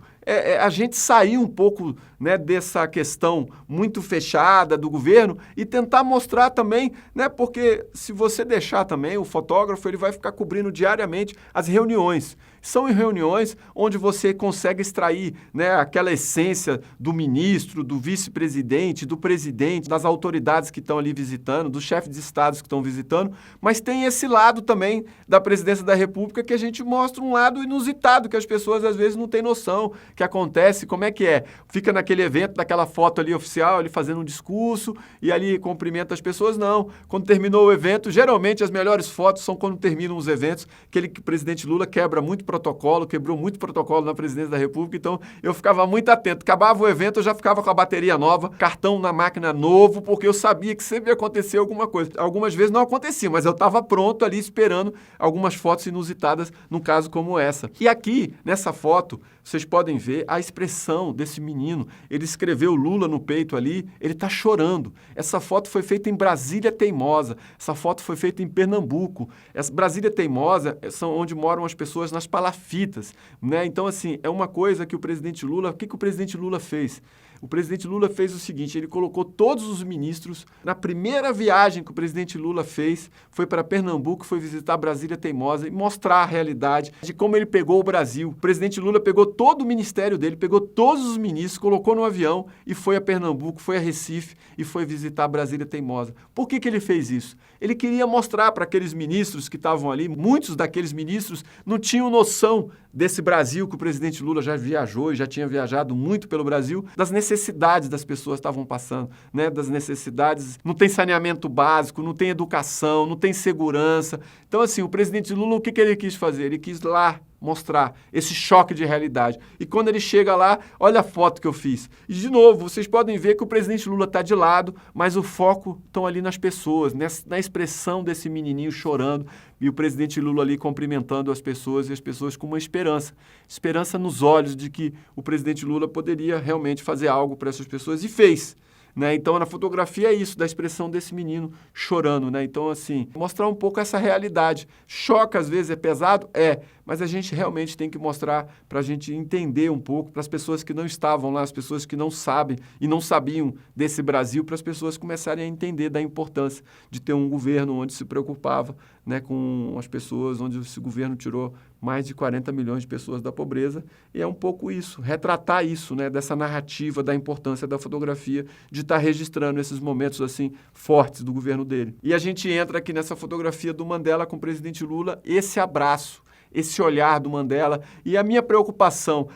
A gente sair um pouco, né, dessa questão muito fechada do governo e tentar mostrar também, né, porque se você deixar também, o fotógrafo ele vai ficar cobrindo diariamente as reuniões. São reuniões onde você consegue extrair, né, aquela essência do ministro, do vice-presidente, do presidente, das autoridades que estão ali visitando, dos chefes de estados que estão visitando, mas tem esse lado também da presidência da República que a gente mostra um lado inusitado, que as pessoas às vezes não têm noção que acontece. Como é que é? Fica naquele evento, daquela foto ali oficial, ele fazendo um discurso e ali cumprimenta as pessoas. Não. Quando terminou o evento, geralmente as melhores fotos são quando terminam os eventos, que o presidente Lula quebrou muito protocolo na presidência da República, então eu ficava muito atento. Acabava o evento, eu já ficava com a bateria nova, cartão na máquina novo, porque eu sabia que sempre ia acontecer alguma coisa. Algumas vezes não acontecia, mas eu estava pronto ali esperando algumas fotos inusitadas, num caso como essa. E aqui, nessa foto, vocês podem ver a expressão desse menino. Ele escreveu Lula no peito ali, ele está chorando. Essa foto foi feita em Brasília Teimosa, essa foto foi feita em Pernambuco. Essa Brasília Teimosa são onde moram as pessoas nas palafitas, né? Então, assim, é uma coisa que o presidente Lula... O que o presidente Lula fez? O presidente Lula fez o seguinte, ele colocou todos os ministros, na primeira viagem que o presidente Lula fez, foi para Pernambuco, foi visitar Brasília Teimosa e mostrar a realidade de como ele pegou o Brasil. O presidente Lula pegou todo o ministério dele, pegou todos os ministros, colocou no avião e foi a Pernambuco, foi a Recife e foi visitar Brasília Teimosa. Por que ele fez isso? Ele queria mostrar para aqueles ministros que estavam ali, muitos daqueles ministros não tinham noção desse Brasil que o presidente Lula já viajou e já tinha viajado muito pelo Brasil, das necessidades necessidades das pessoas estavam passando, né? Das necessidades. Não tem saneamento básico, não tem educação, não tem segurança. Então, assim, o presidente Lula, o que ele quis fazer? Ele quis lá mostrar esse choque de realidade. E quando ele chega lá, olha a foto que eu fiz. E, de novo, vocês podem ver que o presidente Lula está de lado, mas o foco estão ali nas pessoas, na expressão desse menininho chorando e o presidente Lula ali cumprimentando as pessoas e as pessoas com uma esperança. Esperança nos olhos de que o presidente Lula poderia realmente fazer algo para essas pessoas e fez. Né? Então, na fotografia é isso, da expressão desse menino chorando. Né? Então, assim, mostrar um pouco essa realidade. Choca, às vezes, é pesado? É, mas a gente realmente tem que mostrar para a gente entender um pouco, para as pessoas que não estavam lá, as pessoas que não sabem e não sabiam desse Brasil, para as pessoas começarem a entender da importância de ter um governo onde se preocupava, né, com as pessoas, onde esse governo tirou mais de 40 milhões de pessoas da pobreza, e é um pouco isso, retratar isso, né, dessa narrativa da importância da fotografia, de estar registrando esses momentos assim fortes do governo dele. E a gente entra aqui nessa fotografia do Mandela com o presidente Lula, esse abraço, esse olhar do Mandela e a minha preocupação,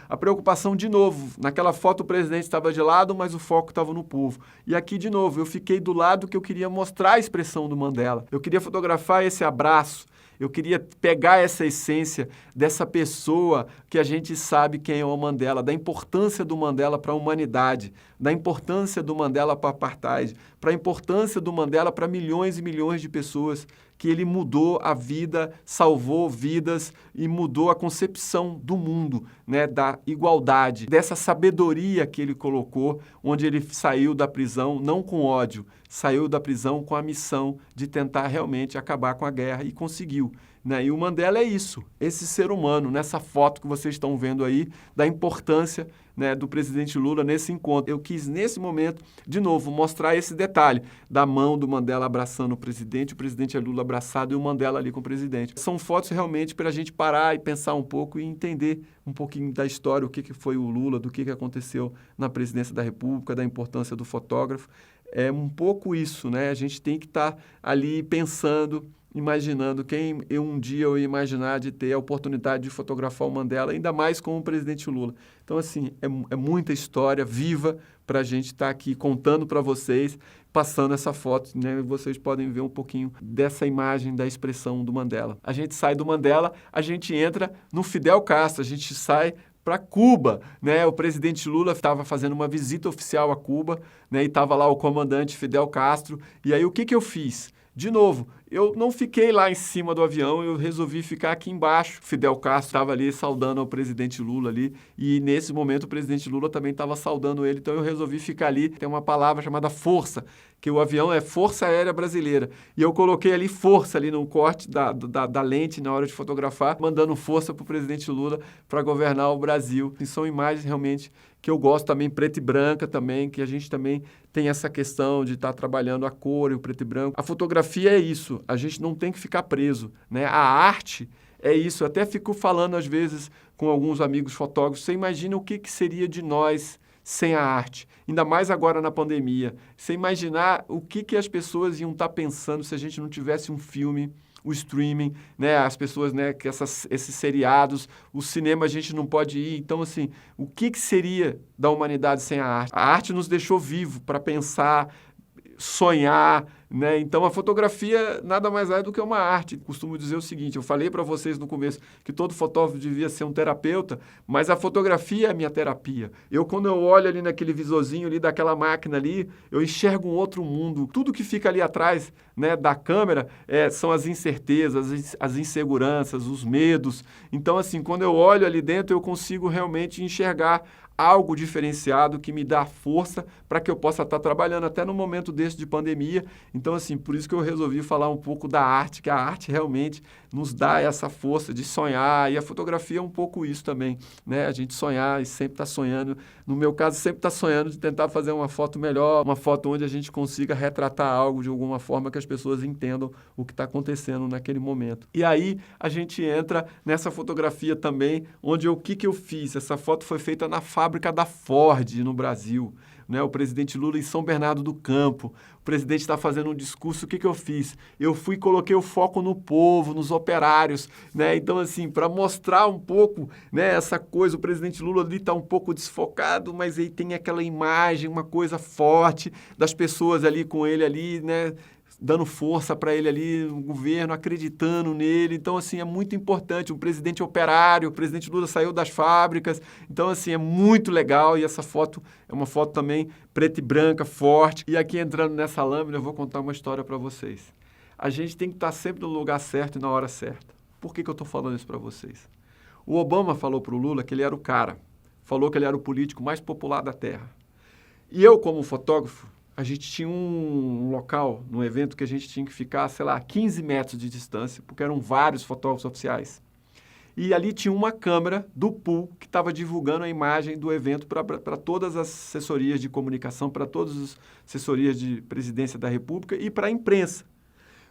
de novo, naquela foto o presidente estava de lado, mas o foco estava no povo. E aqui, de novo, eu fiquei do lado que eu queria mostrar a expressão do Mandela. Eu queria fotografar esse abraço, eu queria pegar essa essência dessa pessoa que a gente sabe quem é o Mandela, da importância do Mandela para a humanidade, da importância do Mandela para a apartheid, para a importância do Mandela para milhões e milhões de pessoas, que ele mudou a vida, salvou vidas e mudou a concepção do mundo, né, da igualdade, dessa sabedoria que ele colocou, onde ele saiu da prisão não com ódio, saiu da prisão com a missão de tentar realmente acabar com a guerra e conseguiu. Né? E o Mandela é isso, esse ser humano, nessa foto que vocês estão vendo aí, da importância, né, do presidente Lula nesse encontro. Eu quis, nesse momento, de novo, mostrar esse detalhe da mão do Mandela abraçando o presidente Lula abraçado e o Mandela ali com o presidente. São fotos realmente para a gente parar e pensar um pouco e entender um pouquinho da história, o que foi o Lula, do que aconteceu na presidência da República, da importância do fotógrafo. É um pouco isso, né? A gente tem que estar ali pensando, imaginando quem um dia eu ia imaginar de ter a oportunidade de fotografar o Mandela, ainda mais com o presidente Lula. Então, assim, é muita história viva para a gente estar aqui contando para vocês, passando essa foto, né? Vocês podem ver um pouquinho dessa imagem da expressão do Mandela. A gente sai do Mandela, a gente entra no Fidel Castro, a gente sai para Cuba, né? O presidente Lula estava fazendo uma visita oficial a Cuba, né? E estava lá o comandante Fidel Castro. E aí o que eu fiz? De novo, eu não fiquei lá em cima do avião, eu resolvi ficar aqui embaixo. Fidel Castro estava ali saudando o presidente Lula ali, e nesse momento o presidente Lula também estava saudando ele, então eu resolvi ficar ali. Tem uma palavra chamada força, que o avião é Força Aérea Brasileira, e eu coloquei ali força ali no corte da lente na hora de fotografar, mandando força para o presidente Lula para governar o Brasil. E são imagens realmente que eu gosto também, preta e branca também, que a gente também tem essa questão de estar trabalhando a cor e o preto e branco. A fotografia é isso, a gente não tem que ficar preso, né? A arte é isso, eu até fico falando às vezes com alguns amigos fotógrafos, você imagina o que seria de nós sem a arte, ainda mais agora na pandemia. Você imaginar o que as pessoas iam estar pensando se a gente não tivesse um filme, o streaming, né, as pessoas, né, que esses seriados, o cinema a gente não pode ir. Então, assim, o que seria da humanidade sem a arte? A arte nos deixou vivo para pensar, sonhar, né? Então a fotografia nada mais é do que uma arte. Costumo dizer o seguinte, eu falei para vocês no começo que todo fotógrafo devia ser um terapeuta, mas a fotografia é a minha terapia. Quando eu olho ali naquele visorzinho ali daquela máquina ali, eu enxergo um outro mundo. Tudo que fica ali atrás, né, da câmera são as incertezas, as inseguranças, os medos. Então, assim, quando eu olho ali dentro, eu consigo realmente enxergar algo diferenciado que me dá força para que eu possa estar trabalhando até no momento desse de pandemia. Então, assim, por isso que eu resolvi falar um pouco da arte, que a arte realmente nos dá essa força de sonhar, e a fotografia é um pouco isso também, né? A gente sonhar e sempre estar sonhando. No meu caso, sempre estar sonhando de tentar fazer uma foto melhor, uma foto onde a gente consiga retratar algo de alguma forma que as pessoas entendam o que está acontecendo naquele momento. E aí a gente entra nessa fotografia também, onde o que eu fiz? Essa foto foi feita na fábrica da Ford no Brasil. né? O presidente Lula em São Bernardo do Campo. O presidente está fazendo um discurso, o que eu fiz? Eu fui e coloquei o foco no povo, nos operários, né? Então, assim, para mostrar um pouco, né, essa coisa, o presidente Lula ali está um pouco desfocado, mas aí tem aquela imagem, uma coisa forte das pessoas ali com ele ali, né? Dando força para ele ali, o governo acreditando nele. Então, assim, é muito importante. Um presidente operário, o presidente Lula saiu das fábricas. Então, assim, é muito legal. E essa foto é uma foto também preta e branca, forte. E aqui, entrando nessa lâmina, eu vou contar uma história para vocês. A gente tem que estar sempre no lugar certo e na hora certa. Por que eu estou falando isso para vocês? O Obama falou para o Lula que ele era o cara. Falou que ele era o político mais popular da Terra. E eu, como fotógrafo, a gente tinha um local, num evento, que a gente tinha que ficar, sei lá, 15 metros de distância, porque eram vários fotógrafos oficiais. E ali tinha uma câmera do pool que estava divulgando a imagem do evento para todas as assessorias de comunicação, para todas as assessorias de presidência da República e para a imprensa.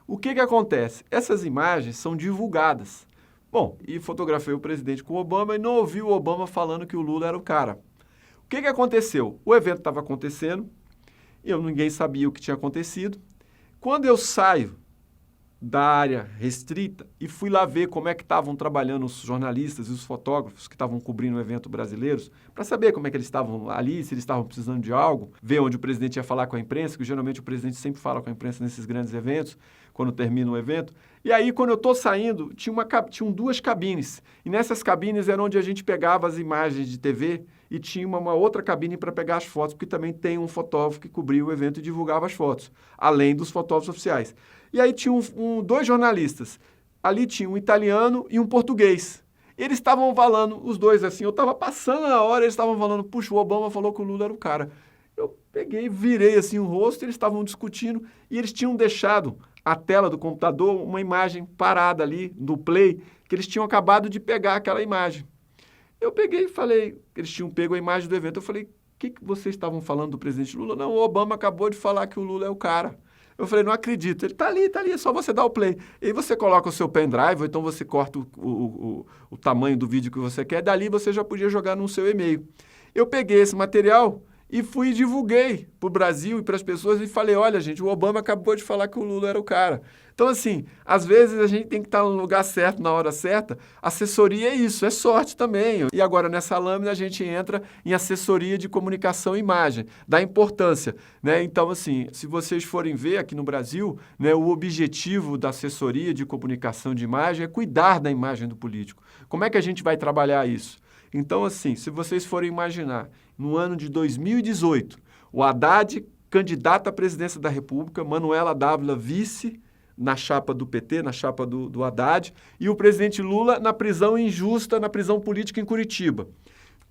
O que acontece? Essas imagens são divulgadas. Bom, e fotografei o presidente com o Obama e não ouvi o Obama falando que o Lula era o cara. O que aconteceu? O evento estava acontecendo, ninguém sabia o que tinha acontecido. Quando eu saio da área restrita e fui lá ver como é que estavam trabalhando os jornalistas e os fotógrafos que estavam cobrindo o evento brasileiros, para saber como é que eles estavam ali, se eles estavam precisando de algo, ver onde o presidente ia falar com a imprensa, que geralmente o presidente sempre fala com a imprensa nesses grandes eventos, quando termina o evento. E aí, quando eu estou saindo, tinham duas cabines. E nessas cabines era onde a gente pegava as imagens de TV e tinha uma outra cabine para pegar as fotos, porque também tem um fotógrafo que cobria o evento e divulgava as fotos, além dos fotógrafos oficiais. E aí tinha dois jornalistas. Ali tinha um italiano e um português. Eles estavam falando, os dois assim, eu estava passando a hora, eles estavam falando, puxa, o Obama falou que o Lula era o cara. Eu peguei, virei assim o rosto, eles estavam discutindo e eles tinham deixado a tela do computador uma imagem parada ali, do play, que eles tinham acabado de pegar aquela imagem. Eu peguei e falei, eles tinham pego a imagem do evento, eu falei, o que vocês estavam falando do presidente Lula? Não, o Obama acabou de falar que o Lula é o cara. Eu falei, não acredito. Ele tá ali, é só você dar o play. E aí você coloca o seu pendrive, ou então você corta o tamanho do vídeo que você quer, dali você já podia jogar no seu e-mail. Eu peguei esse material e fui e divulguei para o Brasil e para as pessoas e falei, olha, gente, o Obama acabou de falar que o Lula era o cara. Então, assim, às vezes a gente tem que estar no lugar certo, na hora certa. Assessoria é isso, é sorte também. E agora, nessa lâmina, a gente entra em assessoria de comunicação e imagem, da importância, né? Então, assim, se vocês forem ver aqui no Brasil, né, o objetivo da assessoria de comunicação de imagem é cuidar da imagem do político. Como é que a gente vai trabalhar isso? Então, assim, se vocês forem imaginar, no ano de 2018, o Haddad, candidato à presidência da República, Manuela Dávila, vice na chapa do PT, na chapa do Haddad, e o presidente Lula na prisão injusta, na prisão política em Curitiba.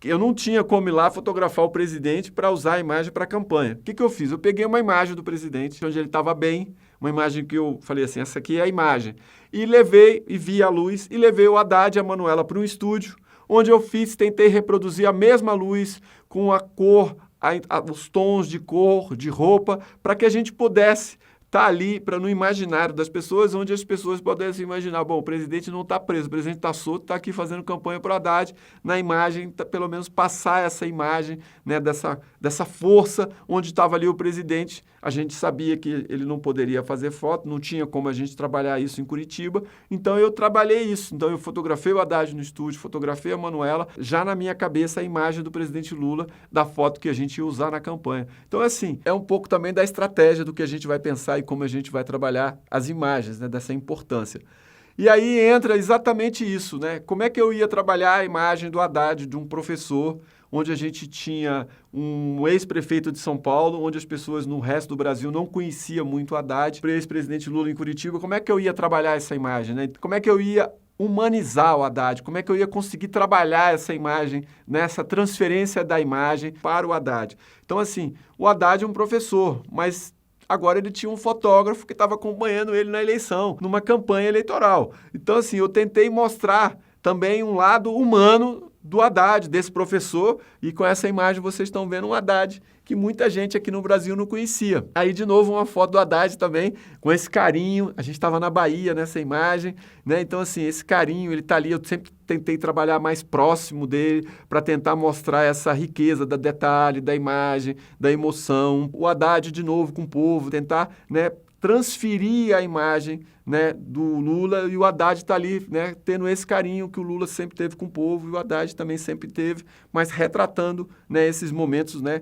Eu não tinha como ir lá fotografar o presidente para usar a imagem para a campanha. O que eu fiz? Eu peguei uma imagem do presidente, onde ele estava bem, uma imagem que eu falei assim, essa aqui é a imagem. E levei, e vi a luz, e levei o Haddad e a Manuela para um estúdio, onde eu tentei reproduzir a mesma luz com a cor, os tons de cor, de roupa, para que a gente pudesse estar ali no imaginário das pessoas, onde as pessoas pudessem imaginar, bom, o presidente não está preso, o presidente está solto, está aqui fazendo campanha para o Haddad, na imagem, pelo menos passar essa imagem, né, dessa força, onde estava ali o presidente. A gente sabia que ele não poderia fazer foto, não tinha como a gente trabalhar isso em Curitiba, então eu trabalhei isso. Então eu fotografei o Haddad no estúdio, fotografei a Manuela, já na minha cabeça a imagem do presidente Lula, da foto que a gente ia usar na campanha. Então, assim, é um pouco também da estratégia do que a gente vai pensar e como a gente vai trabalhar as imagens, né, dessa importância. E aí entra exatamente isso, né? Como é que eu ia trabalhar a imagem do Haddad, de um professor, onde a gente tinha um ex-prefeito de São Paulo, onde as pessoas no resto do Brasil não conheciam muito o Haddad, o ex-presidente Lula em Curitiba. Como é que eu ia trabalhar essa imagem, né? Como é que eu ia humanizar o Haddad? Como é que eu ia conseguir trabalhar essa imagem, nessa transferência da imagem para o Haddad? Então, assim, o Haddad é um professor, mas agora ele tinha um fotógrafo que estava acompanhando ele na eleição, numa campanha eleitoral. Então, assim, eu tentei mostrar também um lado humano do Haddad, desse professor, e com essa imagem vocês estão vendo um Haddad que muita gente aqui no Brasil não conhecia. Aí, de novo, uma foto do Haddad também, com esse carinho. A gente estava na Bahia nessa imagem, né? Então, assim, esse carinho, ele está ali. Eu sempre tentei trabalhar mais próximo dele para tentar mostrar essa riqueza do detalhe, da imagem, da emoção. O Haddad, de novo, com o povo, tentar, né, transferir a imagem, né, do Lula, e o Haddad está ali, né, tendo esse carinho que o Lula sempre teve com o povo, e o Haddad também sempre teve, mas retratando, né, esses momentos, né,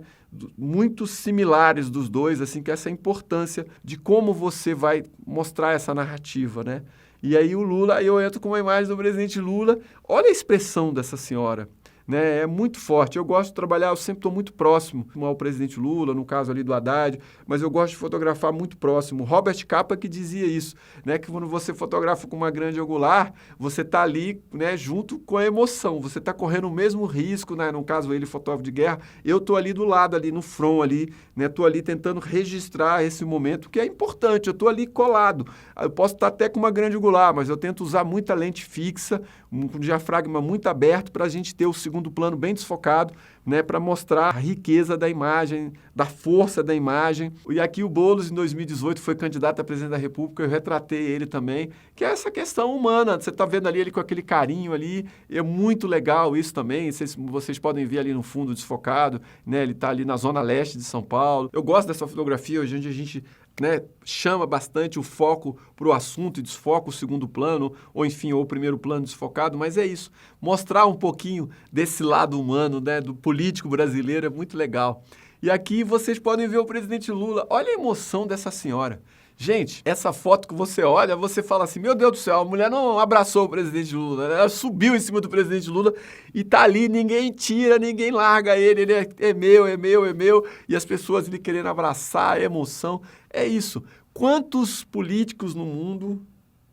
muito similares dos dois, assim, que essa importância de como você vai mostrar essa narrativa, né? E aí o Lula, aí eu entro com uma imagem do presidente Lula, olha a expressão dessa senhora, né? É muito forte. Eu gosto de trabalhar, eu sempre estou muito próximo ao presidente Lula, no caso ali do Haddad, mas eu gosto de fotografar muito próximo. Robert Capa que dizia isso, né? Que quando você fotografa com uma grande angular, você está ali, né, junto com a emoção, você está correndo o mesmo risco, né? No caso ele, fotógrafo de guerra, eu estou ali do lado, ali no front, ali, né? Estou ali tentando registrar esse momento, que é importante, eu estou ali colado. Eu posso estar até com uma grande angular, mas eu tento usar muita lente fixa, um diafragma muito aberto para a gente ter o segundo plano bem desfocado, né, para mostrar a riqueza da imagem, da força da imagem. E aqui o Boulos, em 2018, foi candidato a presidente da República, eu retratei ele também, que é essa questão humana. Você está vendo ali ele com aquele carinho ali, é muito legal isso também. Vocês podem ver ali no fundo desfocado, né, ele está ali na zona leste de São Paulo. Eu gosto dessa fotografia, hoje a gente, né, chama bastante o foco para o assunto e desfoca o segundo plano, ou enfim, ou o primeiro plano desfocado, mas é isso, mostrar um pouquinho desse lado humano, né, do político brasileiro é muito legal. E aqui vocês podem ver o presidente Lula, olha a emoção dessa senhora. Gente, essa foto que você olha, você fala assim, meu Deus do céu, a mulher não abraçou o presidente Lula, ela subiu em cima do presidente Lula e tá ali, ninguém tira, ninguém larga ele é meu, é meu, é meu, e as pessoas ali querendo abraçar, a emoção, é isso. Quantos políticos no mundo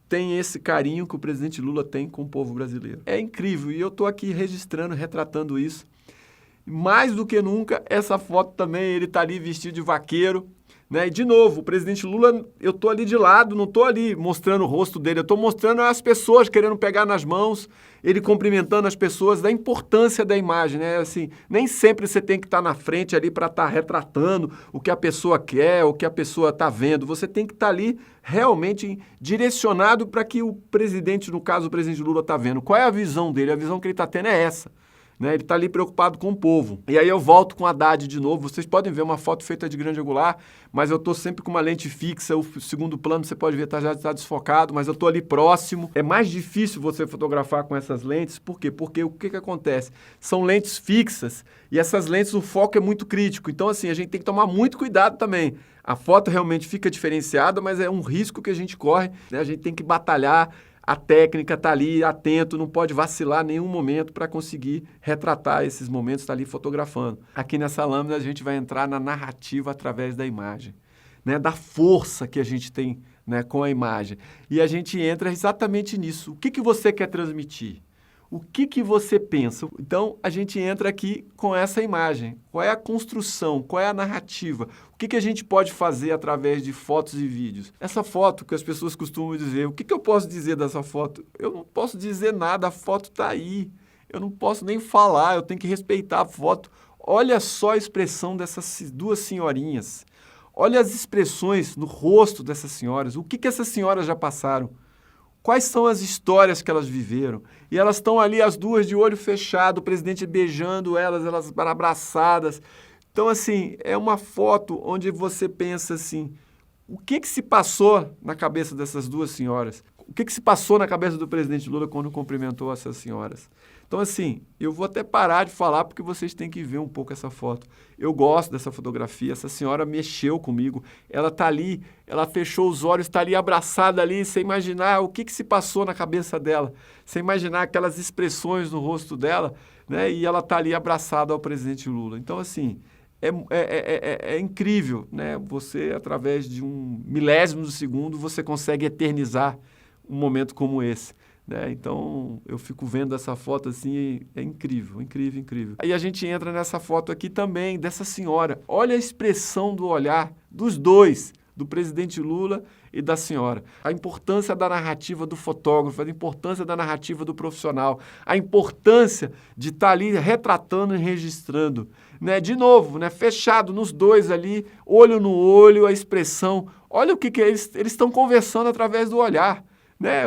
têm esse carinho que o presidente Lula tem com o povo brasileiro? É incrível, e eu tô aqui registrando, retratando isso. Mais do que nunca, essa foto também, ele tá ali vestido de vaqueiro, né? E, de novo, o presidente Lula, eu estou ali de lado, não estou ali mostrando o rosto dele, eu estou mostrando as pessoas querendo pegar nas mãos, ele cumprimentando as pessoas, da importância da imagem, né? Assim, nem sempre você tem que estar na frente ali para estar retratando o que a pessoa quer, o que a pessoa está vendo. Você tem que estar ali realmente direcionado para que o presidente, no caso o presidente Lula, está vendo. Qual é a visão dele? A visão que ele está tendo é essa. Né, ele está ali preocupado com o povo. E aí eu volto com o Haddad de novo. Vocês podem ver uma foto feita de grande angular, mas eu estou sempre com uma lente fixa. O segundo plano você pode ver já está desfocado, mas eu estou ali próximo. É mais difícil você fotografar com essas lentes. Por quê? Porque o que acontece? São lentes fixas e essas lentes, o foco é muito crítico. Então, assim, a gente tem que tomar muito cuidado também. A foto realmente fica diferenciada, mas é um risco que a gente corre, né? A gente tem que batalhar. A técnica está ali, atento, não pode vacilar em nenhum momento para conseguir retratar esses momentos, está ali fotografando. Aqui nessa lâmina a gente vai entrar na narrativa através da imagem, né, da força que a gente tem, né, com a imagem. E a gente entra exatamente nisso. O que você quer transmitir? O que você pensa? Então, a gente entra aqui com essa imagem. Qual é a construção? Qual é a narrativa? O que a gente pode fazer através de fotos e vídeos? Essa foto que as pessoas costumam dizer, o que eu posso dizer dessa foto? Eu não posso dizer nada, a foto está aí. Eu não posso nem falar, eu tenho que respeitar a foto. Olha só a expressão dessas duas senhorinhas. Olha as expressões no rosto dessas senhoras. O que essas senhoras já passaram? Quais são as histórias que elas viveram? E elas estão ali, as duas, de olho fechado, o presidente beijando elas abraçadas. Então, assim, é uma foto onde você pensa assim, o que se passou na cabeça dessas duas senhoras? O que se passou na cabeça do presidente Lula quando cumprimentou essas senhoras? Então, assim, eu vou até parar de falar porque vocês têm que ver um pouco essa foto. Eu gosto dessa fotografia, essa senhora mexeu comigo, ela está ali, ela fechou os olhos, está ali abraçada ali, sem imaginar o que se passou na cabeça dela, sem imaginar aquelas expressões no rosto dela, né? E ela está ali abraçada ao presidente Lula. Então, assim, é incrível, né? Você, através de um milésimo de segundo, você consegue eternizar um momento como esse. Né? Então, eu fico vendo essa foto assim, é incrível, incrível, incrível. Aí a gente entra nessa foto aqui também, dessa senhora. Olha a expressão do olhar dos dois. do presidente Lula e da senhora. A importância da narrativa do fotógrafo, a importância da narrativa do profissional, a importância de estar ali retratando e registrando. Né? De novo, né? Fechado nos dois ali, olho no olho, a expressão. Olha o que eles estão conversando através do olhar. Né?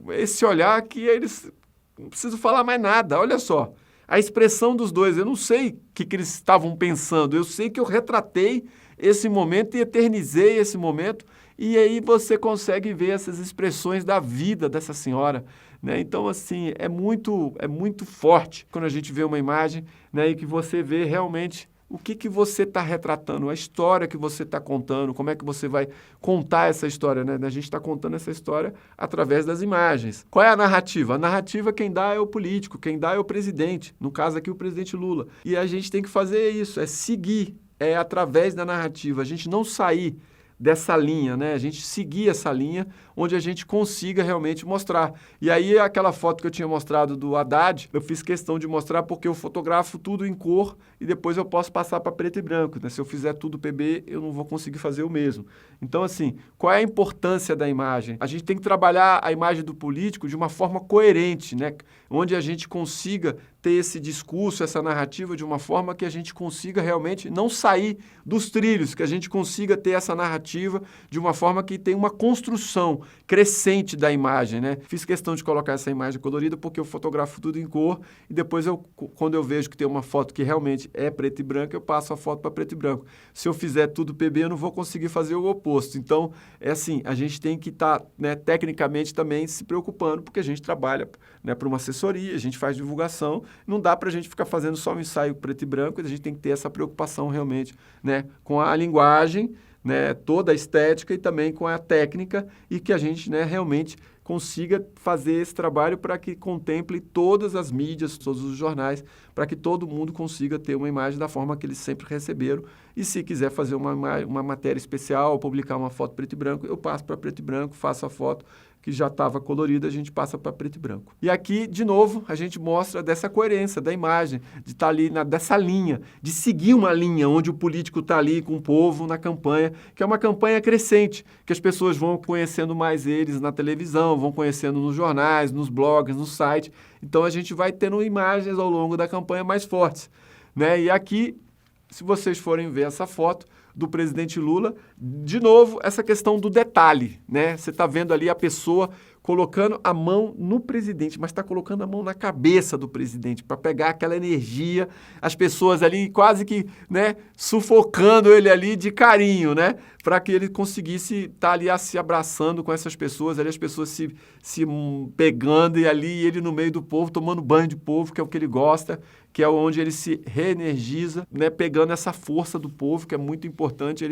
Esse olhar que eles não precisam falar mais nada, olha só. A expressão dos dois, eu não sei o que eles estavam pensando, eu sei que eu retratei esse momento e eternizei esse momento, e aí você consegue ver essas expressões da vida dessa senhora, né? Então, assim, é muito forte quando a gente vê uma imagem, né, e que você vê realmente o que você está retratando, a história que você está contando, como é que você vai contar essa história, né? A gente está contando essa história através das imagens. Qual é a narrativa? A narrativa quem dá é o político, quem dá é o presidente, no caso aqui o presidente Lula. E a gente tem que fazer isso, é seguir, é através da narrativa, a gente não sair dessa linha, né? A gente seguir essa linha onde a gente consiga realmente mostrar. E aí aquela foto que eu tinha mostrado do Haddad, eu fiz questão de mostrar porque eu fotografo tudo em cor e depois eu posso passar para preto e branco, né? Se eu fizer tudo PB, eu não vou conseguir fazer o mesmo. Então, assim, qual é a importância da imagem? A gente tem que trabalhar a imagem do político de uma forma coerente, né? Onde a gente consiga ter esse discurso, essa narrativa de uma forma que a gente consiga realmente não sair dos trilhos, que a gente consiga ter essa narrativa de uma forma que tem uma construção crescente da imagem, né? Fiz questão de colocar essa imagem colorida porque eu fotografo tudo em cor e depois quando eu vejo que tem uma foto que realmente é preto e branco, eu passo a foto para preto e branco. Se eu fizer tudo PB, eu não vou conseguir fazer o oposto. Então, é assim, a gente tem que estar, né, tecnicamente também se preocupando, porque a gente trabalha, né, para uma assessoria, a gente faz divulgação, não dá para a gente ficar fazendo só um ensaio preto e branco, a gente tem que ter essa preocupação realmente, né, com a linguagem, né, toda a estética e também com a técnica e que a gente, né, realmente consiga fazer esse trabalho para que contemple todas as mídias, todos os jornais, para que todo mundo consiga ter uma imagem da forma que eles sempre receberam. E se quiser fazer uma matéria especial, publicar uma foto preto e branco, eu passo para preto e branco, faço a foto que já estava colorida, a gente passa para preto e branco. E aqui, de novo, a gente mostra dessa coerência da imagem, de estar ali dessa linha, de seguir uma linha onde o político está ali com o povo na campanha, que é uma campanha crescente, que as pessoas vão conhecendo mais eles na televisão, vão conhecendo nos jornais, nos blogs, no site. Então, a gente vai tendo imagens ao longo da campanha mais fortes, né? E aqui, se vocês forem ver essa foto do presidente Lula, de novo, essa questão do detalhe, né? Você está vendo ali a pessoa colocando a mão no presidente, mas está colocando a mão na cabeça do presidente para pegar aquela energia, as pessoas ali quase que, né, sufocando ele ali de carinho, né? Para que ele conseguisse estar ali se abraçando com essas pessoas, ali as pessoas se pegando e ali ele no meio do povo, tomando banho de povo, que é o que ele gosta, que é onde ele se reenergiza, né, pegando essa força do povo, que é muito importante,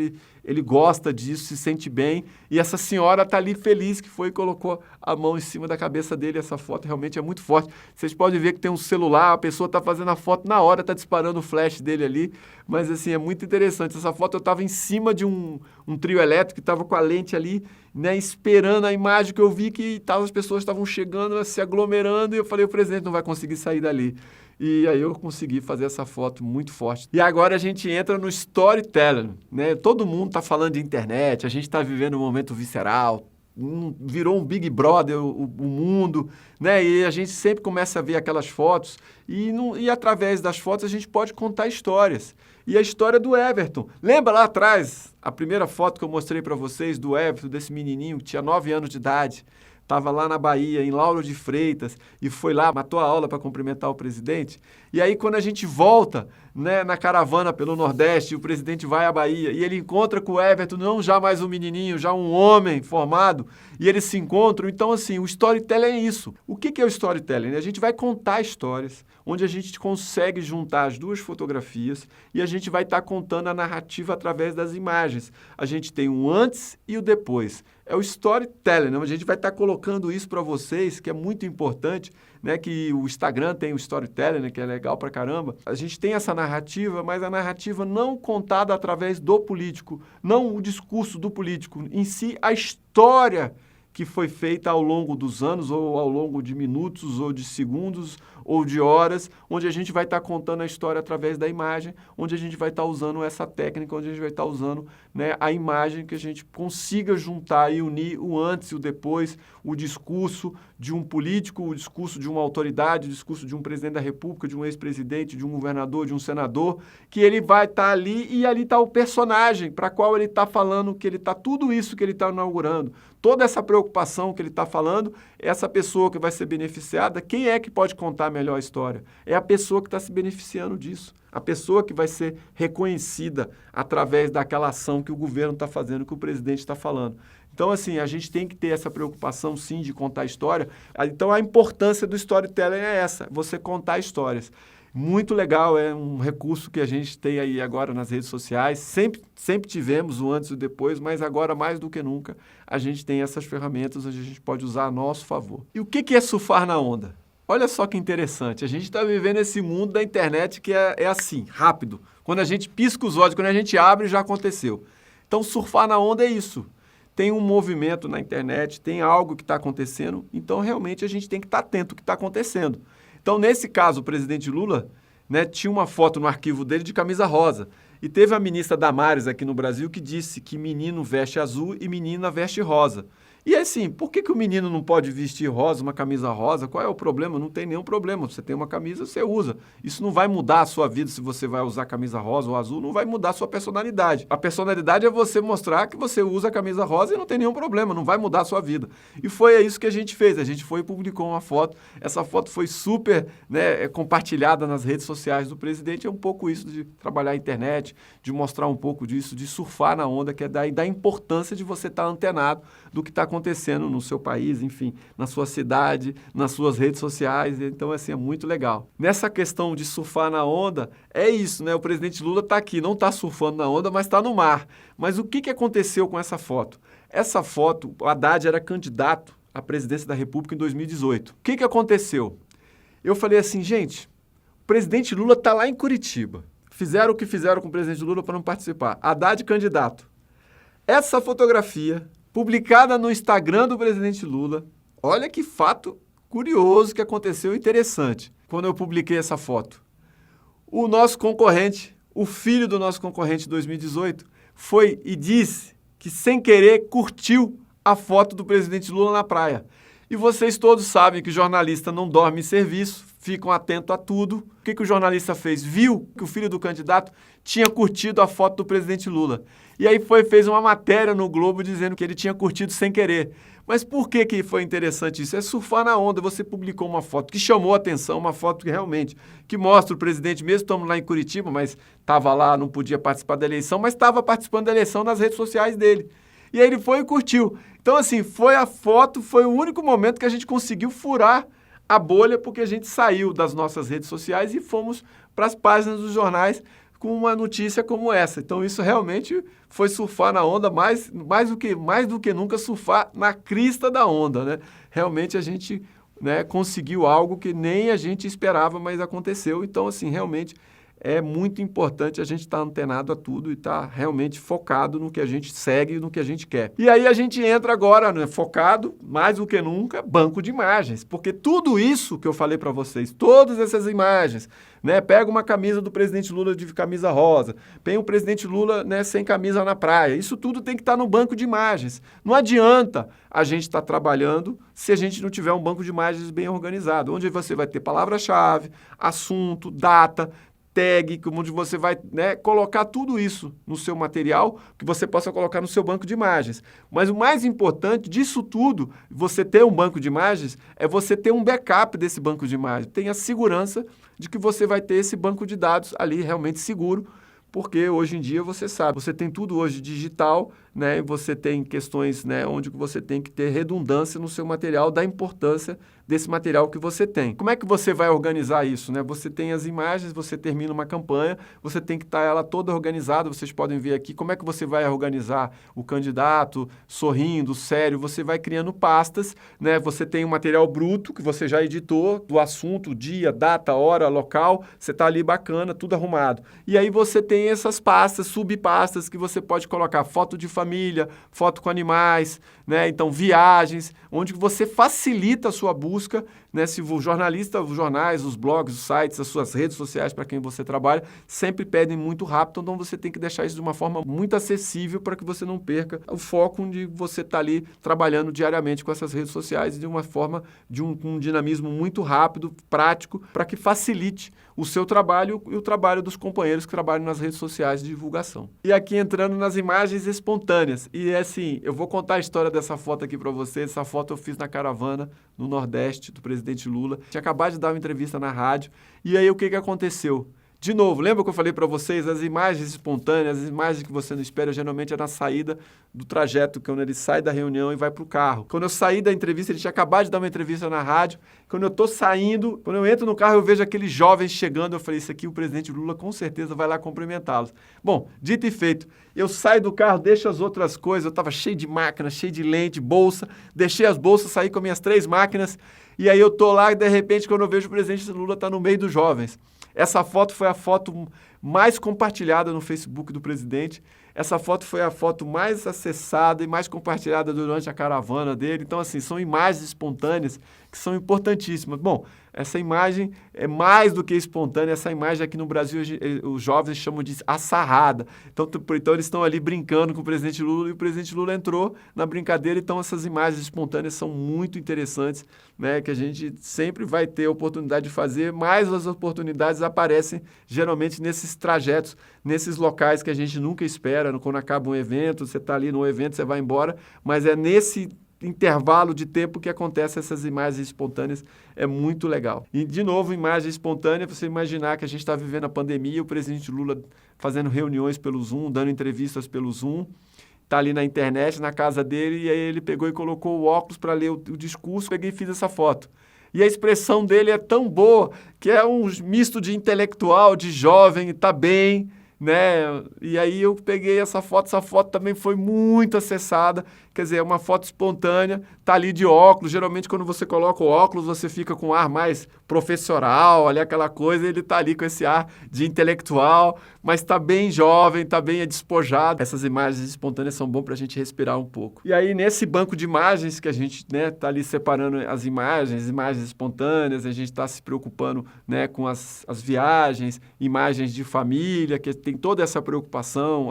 ele gosta disso, se sente bem, e essa senhora está ali feliz que foi e colocou a mão em cima da cabeça dele, essa foto realmente é muito forte. Vocês podem ver que tem um celular, a pessoa está fazendo a foto na hora, está disparando o flash dele ali, mas assim, é muito interessante. Essa foto eu estava em cima de um trio elétrico, que estava com a lente ali, né, esperando a imagem que eu vi que as pessoas estavam chegando, se aglomerando, e eu falei, o presidente não vai conseguir sair dali. E aí eu consegui fazer essa foto muito forte. E agora a gente entra no storytelling, né? Todo mundo está falando de internet, a gente está vivendo um momento visceral, virou um Big Brother o mundo, né? E a gente sempre começa a ver aquelas fotos e através das fotos a gente pode contar histórias. E a história do Everton. Lembra lá atrás, a primeira foto que eu mostrei para vocês do Everton, desse menininho que tinha 9 anos de idade, estava lá na Bahia, em Lauro de Freitas, e foi lá, matou a aula para cumprimentar o presidente. E aí, quando a gente volta, né, na caravana pelo Nordeste, o presidente vai à Bahia, e ele encontra com o Everton, não já mais um menininho, já um homem formado, e eles se encontram. Então, assim, o storytelling é isso. O que é o storytelling? A gente vai contar histórias, onde a gente consegue juntar as duas fotografias, e a gente vai estar contando a narrativa através das imagens. A gente tem o antes e o depois. É o storytelling, né? A gente vai estar colocando isso para vocês, que é muito importante, né? Que o Instagram tem o storytelling, né? Que é legal pra caramba. A gente tem essa narrativa, mas a narrativa não contada através do político, não o discurso do político, em si a história que foi feita ao longo dos anos, ou ao longo de minutos, ou de segundos, ou de horas, onde a gente vai estar contando a história através da imagem, onde a gente vai estar usando essa técnica, onde a gente vai estar usando, né, a imagem, que a gente consiga juntar e unir o antes e o depois, o discurso de um político, o discurso de uma autoridade, o discurso de um presidente da República, de um ex-presidente, de um governador, de um senador, que ele vai estar ali e ali está o personagem para qual ele está falando, que ele está tudo isso que ele está inaugurando. Toda essa preocupação que ele está falando, essa pessoa que vai ser beneficiada, quem é que pode contar melhor a história? É a pessoa que está se beneficiando disso. A pessoa que vai ser reconhecida através daquela ação que o governo está fazendo, que o presidente está falando. Então, assim, a gente tem que ter essa preocupação, sim, de contar a história. Então, a importância do storytelling é essa, você contar histórias. Muito legal, é um recurso que a gente tem aí agora nas redes sociais. Sempre tivemos o antes e o depois, mas agora, mais do que nunca, a gente tem essas ferramentas onde a gente pode usar a nosso favor. E o que é surfar na onda? Olha só que interessante, a gente está vivendo esse mundo da internet que é assim, rápido. Quando a gente pisca os olhos, quando a gente abre, já aconteceu. Então, surfar na onda é isso. Tem um movimento na internet, tem algo que está acontecendo, então realmente a gente tem que estar atento ao que está acontecendo. Então, nesse caso, o presidente Lula, né, tinha uma foto no arquivo dele de camisa rosa. E teve a ministra Damares aqui no Brasil que disse que menino veste azul e menina veste rosa. E assim, por que o menino não pode vestir rosa, uma camisa rosa? Qual é o problema? Não tem nenhum problema. Você tem uma camisa, você usa. Isso não vai mudar a sua vida se você vai usar camisa rosa ou azul, não vai mudar a sua personalidade. A personalidade é você mostrar que você usa a camisa rosa e não tem nenhum problema, não vai mudar a sua vida. E foi isso que a gente fez. A gente foi e publicou uma foto. Essa foto foi super, né, compartilhada nas redes sociais do presidente. É um pouco isso de trabalhar a internet, de mostrar um pouco disso, de surfar na onda, que é da importância de você estar antenado do que está acontecendo no seu país, enfim, na sua cidade, nas suas redes sociais. Então, assim, é muito legal. Nessa questão de surfar na onda, é isso, né? O presidente Lula está aqui, não está surfando na onda, mas está no mar. Mas o que aconteceu com essa foto? Essa foto, o Haddad era candidato à presidência da República em 2018. O que aconteceu? Eu falei assim, gente, o presidente Lula está lá em Curitiba. Fizeram o que fizeram com o presidente Lula para não participar. Haddad candidato. Essa fotografia, publicada no Instagram do presidente Lula, olha que fato curioso que aconteceu, interessante, quando eu publiquei essa foto. O nosso concorrente, o filho do nosso concorrente de 2018, foi e disse que, sem querer, curtiu a foto do presidente Lula na praia. E vocês todos sabem que jornalista não dorme em serviço, ficam atentos a tudo. O que o jornalista fez? Viu que o filho do candidato tinha curtido a foto do presidente Lula. E aí fez uma matéria no Globo dizendo que ele tinha curtido sem querer. Mas por que foi interessante isso? É surfar na onda. Você publicou uma foto que chamou a atenção, uma foto que realmente, que mostra o presidente, mesmo estamos lá em Curitiba, mas estava lá, não podia participar da eleição, mas estava participando da eleição nas redes sociais dele. E aí ele foi e curtiu. Então, assim, foi a foto, foi o único momento que a gente conseguiu furar a bolha, porque a gente saiu das nossas redes sociais e fomos para as páginas dos jornais com uma notícia como essa. Então, isso realmente foi surfar na onda, mais do que nunca surfar na crista da onda, né? Realmente a gente, né, conseguiu algo que nem a gente esperava, mas aconteceu. Então, assim, realmente é muito importante a gente estar antenado a tudo e estar realmente focado no que a gente segue e no que a gente quer. E aí a gente entra agora, né, focado, mais do que nunca, banco de imagens. Porque tudo isso que eu falei para vocês, todas essas imagens, né, pega uma camisa do presidente Lula de camisa rosa, tem o presidente Lula, né, sem camisa na praia. Isso tudo tem que estar no banco de imagens. Não adianta a gente estar trabalhando se a gente não tiver um banco de imagens bem organizado, onde você vai ter palavra-chave, assunto, data, tag, onde você vai, né, colocar tudo isso no seu material, que você possa colocar no seu banco de imagens. Mas o mais importante disso tudo, você ter um banco de imagens, é você ter um backup desse banco de imagens. Tenha segurança de que você vai ter esse banco de dados ali realmente seguro, porque hoje em dia você sabe, você tem tudo hoje digital, né? Você tem questões, né, onde você tem que ter redundância no seu material, da importância desse material que você tem. Como é que você vai organizar isso, né? Você tem as imagens, você termina uma campanha, você tem que estar ela toda organizada, vocês podem ver aqui como é que você vai organizar o candidato, sorrindo, sério, você vai criando pastas, né? Você tem o material bruto que você já editou, do assunto, dia, data, hora, local, você está ali bacana, tudo arrumado. E aí você tem essas pastas, subpastas que você pode colocar foto de família, família, foto com animais, né? Então, viagens, onde você facilita a sua busca, né? Se o jornalista, os jornais, os blogs, os sites, as suas redes sociais para quem você trabalha, sempre pedem muito rápido, então você tem que deixar isso de uma forma muito acessível para que você não perca o foco onde você está ali trabalhando diariamente com essas redes sociais de uma forma, com um dinamismo muito rápido, prático, para que facilite o seu trabalho e o trabalho dos companheiros que trabalham nas redes sociais de divulgação. E aqui entrando nas imagens espontâneas. E assim, eu vou contar a história dessa foto aqui para vocês. Essa foto eu fiz na caravana no Nordeste do presidente Lula. Tinha acabado de dar uma entrevista na rádio. E aí o que aconteceu? De novo, lembra que eu falei para vocês, as imagens espontâneas, as imagens que você não espera, geralmente é na saída do trajeto, quando ele sai da reunião e vai para o carro. Quando eu saí da entrevista, ele tinha acabado de dar uma entrevista na rádio, quando eu estou saindo, quando eu entro no carro, eu vejo aqueles jovens chegando, eu falei, isso aqui o presidente Lula com certeza vai lá cumprimentá-los. Bom, dito e feito, eu saio do carro, deixo as outras coisas, eu estava cheio de máquina, cheio de lente, bolsa, deixei as bolsas, saí com minhas 3 máquinas, e aí eu estou lá e de repente, quando eu vejo o presidente Lula está no meio dos jovens. Essa foto foi a foto mais compartilhada no Facebook do presidente. Essa foto foi a foto mais acessada e mais compartilhada durante a caravana dele. Então, assim, são imagens espontâneas que são importantíssimas. Bom, essa imagem é mais do que espontânea. Essa imagem aqui no Brasil, os jovens chamam de assarrada. Então eles estão ali brincando com o presidente Lula e o presidente Lula entrou na brincadeira. Então, essas imagens espontâneas são muito interessantes, né, que a gente sempre vai ter a oportunidade de fazer, mas as oportunidades aparecem geralmente nesses trajetos, nesses locais que a gente nunca espera. Quando acaba um evento, você está ali no evento, você vai embora, mas é nesse intervalo de tempo que acontecem essas imagens espontâneas, é muito legal. E, de novo, imagem espontânea, você imaginar que a gente está vivendo a pandemia, o presidente Lula fazendo reuniões pelo Zoom, dando entrevistas pelo Zoom, está ali na internet, na casa dele, e aí ele pegou e colocou o óculos para ler o discurso, peguei e fiz essa foto. E a expressão dele é tão boa, que é um misto de intelectual, de jovem, está bem, né? E aí eu peguei essa foto também foi muito acessada, quer dizer, é uma foto espontânea, tá ali de óculos, geralmente quando você coloca o óculos você fica com um ar mais professoral, ali aquela coisa, ele tá ali com esse ar de intelectual, mas tá bem jovem, tá bem despojado. Essas imagens espontâneas são bom pra gente respirar um pouco. E aí nesse banco de imagens que a gente, né, tá ali separando as imagens espontâneas, a gente tá se preocupando, né, com as viagens, imagens de família, que tem toda essa preocupação,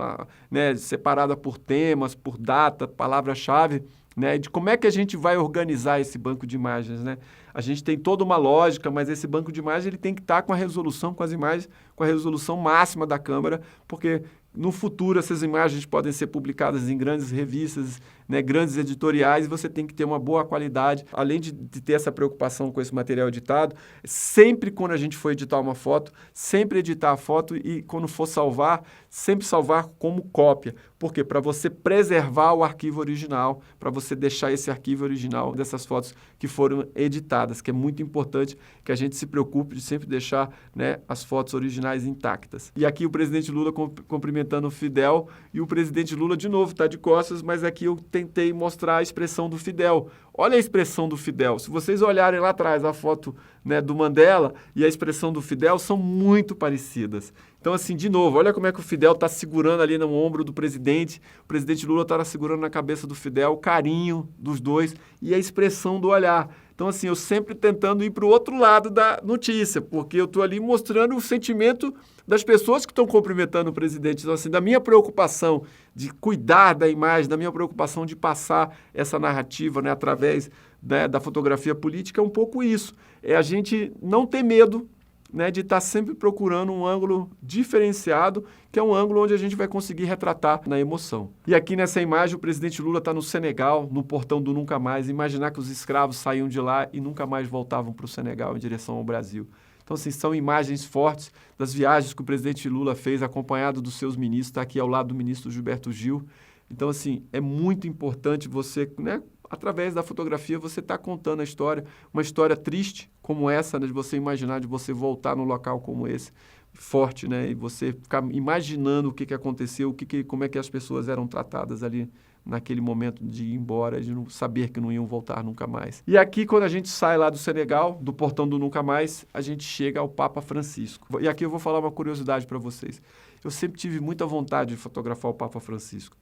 né, separada por temas, por data, palavra-chave, né, de como é que a gente vai organizar esse banco de imagens, né? A gente tem toda uma lógica, mas esse banco de imagens ele tem que estar com a resolução, com as imagens, com a resolução máxima da câmera, porque no futuro essas imagens podem ser publicadas em grandes revistas, né, grandes editoriais, e você tem que ter uma boa qualidade. Além de ter essa preocupação com esse material editado, sempre quando a gente for editar uma foto, sempre editar a foto e quando for salvar, sempre salvar como cópia. Por quê? Para você preservar o arquivo original, para você deixar esse arquivo original dessas fotos que foram editadas, que é muito importante que a gente se preocupe de sempre deixar, né, as fotos originais intactas. E aqui o presidente Lula cumprimentando o Fidel, e o presidente Lula, de novo, está de costas, mas aqui eu tentei mostrar a expressão do Fidel. Olha a expressão do Fidel. Se vocês olharem lá atrás a foto, né, do Mandela e a expressão do Fidel, são muito parecidas. Então, assim, de novo, olha como é que o Fidel está segurando ali no ombro do presidente. O presidente Lula está segurando na cabeça do Fidel, o carinho dos dois e a expressão do olhar. Então, assim, eu sempre tentando ir para o outro lado da notícia, porque eu estou ali mostrando o sentimento das pessoas que estão cumprimentando o presidente. Então, assim, da minha preocupação de cuidar da imagem, da minha preocupação de passar essa narrativa, né, através, né, da fotografia política, é um pouco isso. É a gente não ter medo, né, de estar sempre procurando um ângulo diferenciado, que é um ângulo onde a gente vai conseguir retratar na emoção. E aqui nessa imagem o presidente Lula está no Senegal, no portão do Nunca Mais. Imaginar que os escravos saíam de lá e nunca mais voltavam para o Senegal em direção ao Brasil. Então, assim, são imagens fortes das viagens que o presidente Lula fez, acompanhado dos seus ministros, está aqui ao lado do ministro Gilberto Gil. Então, assim, é muito importante você, né, através da fotografia, você está contando a história, uma história triste como essa, né, de você imaginar, de você voltar num local como esse, forte, né, e você ficar imaginando o que aconteceu, como é que as pessoas eram tratadas ali naquele momento de ir embora, de não saber que não iam voltar nunca mais. E aqui, quando a gente sai lá do Senegal, do portão do Nunca Mais, a gente chega ao Papa Francisco. E aqui eu vou falar uma curiosidade para vocês. Eu sempre tive muita vontade de fotografar o Papa Francisco.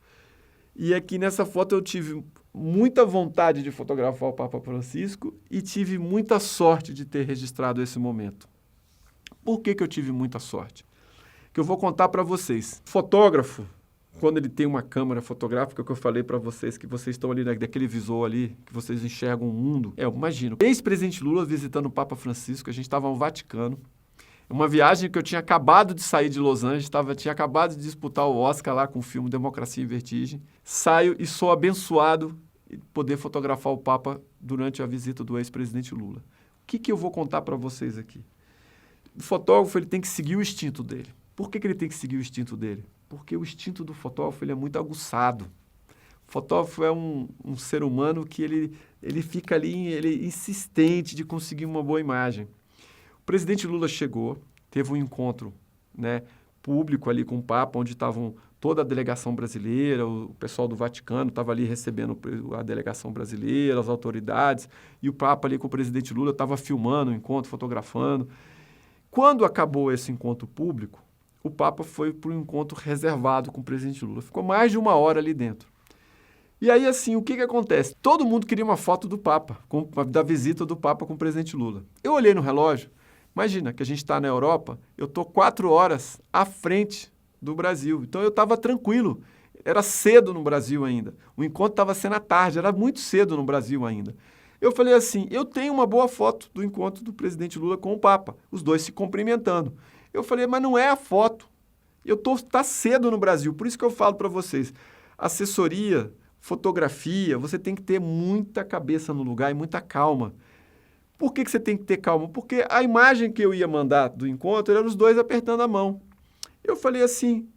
E aqui nessa foto eu tive muita vontade de fotografar o Papa Francisco e tive muita sorte de ter registrado esse momento. Por que eu tive muita sorte? Que eu vou contar para vocês. Fotógrafo, quando ele tem uma câmera fotográfica, que eu falei para vocês, que vocês estão ali daquele visor ali, que vocês enxergam o mundo. Imagina, ex-presidente Lula visitando o Papa Francisco, a gente estava no Vaticano. Uma viagem que eu tinha acabado de sair de Los Angeles, tinha acabado de disputar o Oscar lá com o filme Democracia em Vertigem. Saio e sou abençoado de poder fotografar o Papa durante a visita do ex-presidente Lula. O que eu vou contar para vocês aqui? O fotógrafo ele tem que seguir o instinto dele. Por que ele tem que seguir o instinto dele? Porque o instinto do fotógrafo ele é muito aguçado. O fotógrafo é um ser humano que ele fica ali, ele é insistente de conseguir uma boa imagem. O presidente Lula chegou, teve um encontro, né, público ali com o Papa, onde estavam toda a delegação brasileira, o pessoal do Vaticano estava ali recebendo a delegação brasileira, as autoridades, e o Papa ali com o presidente Lula estava filmando o encontro, fotografando. Quando acabou esse encontro público, o Papa foi para um encontro reservado com o presidente Lula. Ficou mais de 1 hora ali dentro. E aí, assim, o que acontece? Todo mundo queria uma foto do Papa, da visita do Papa com o presidente Lula. Eu olhei no relógio. Imagina que a gente está na Europa, eu estou 4 horas à frente do Brasil. Então eu estava tranquilo, era cedo no Brasil ainda. O encontro estava sendo à tarde, era muito cedo no Brasil ainda. Eu falei assim, eu tenho uma boa foto do encontro do presidente Lula com o Papa, os dois se cumprimentando. Eu falei, mas não é a foto. Tá cedo no Brasil, por isso que eu falo para vocês, assessoria, fotografia, você tem que ter muita cabeça no lugar e muita calma. Por que você tem que ter calma? Porque a imagem que eu ia mandar do encontro era os dois apertando a mão. Eu falei assim,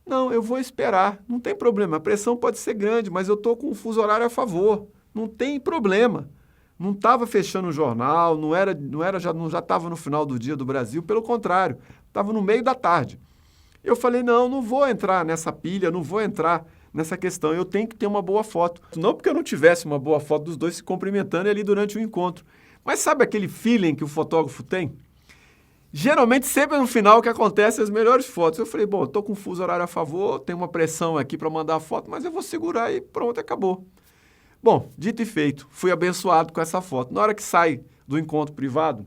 não, eu vou esperar, não tem problema, a pressão pode ser grande, mas eu estou com o fuso horário a favor, não tem problema. Não estava fechando o jornal, já estava no final do dia do Brasil, pelo contrário, estava no meio da tarde. Eu falei, não vou entrar nessa pilha, não vou entrar nessa questão, eu tenho que ter uma boa foto. Não porque eu não tivesse uma boa foto dos dois se cumprimentando ali durante o encontro. Mas sabe aquele feeling que o fotógrafo tem? Geralmente, sempre no final que acontece as melhores fotos. Eu falei, bom, eu estou com o fuso horário a favor, tem uma pressão aqui para mandar a foto, mas eu vou segurar e pronto, acabou. Bom, dito e feito, fui abençoado com essa foto. Na hora que sai do encontro privado,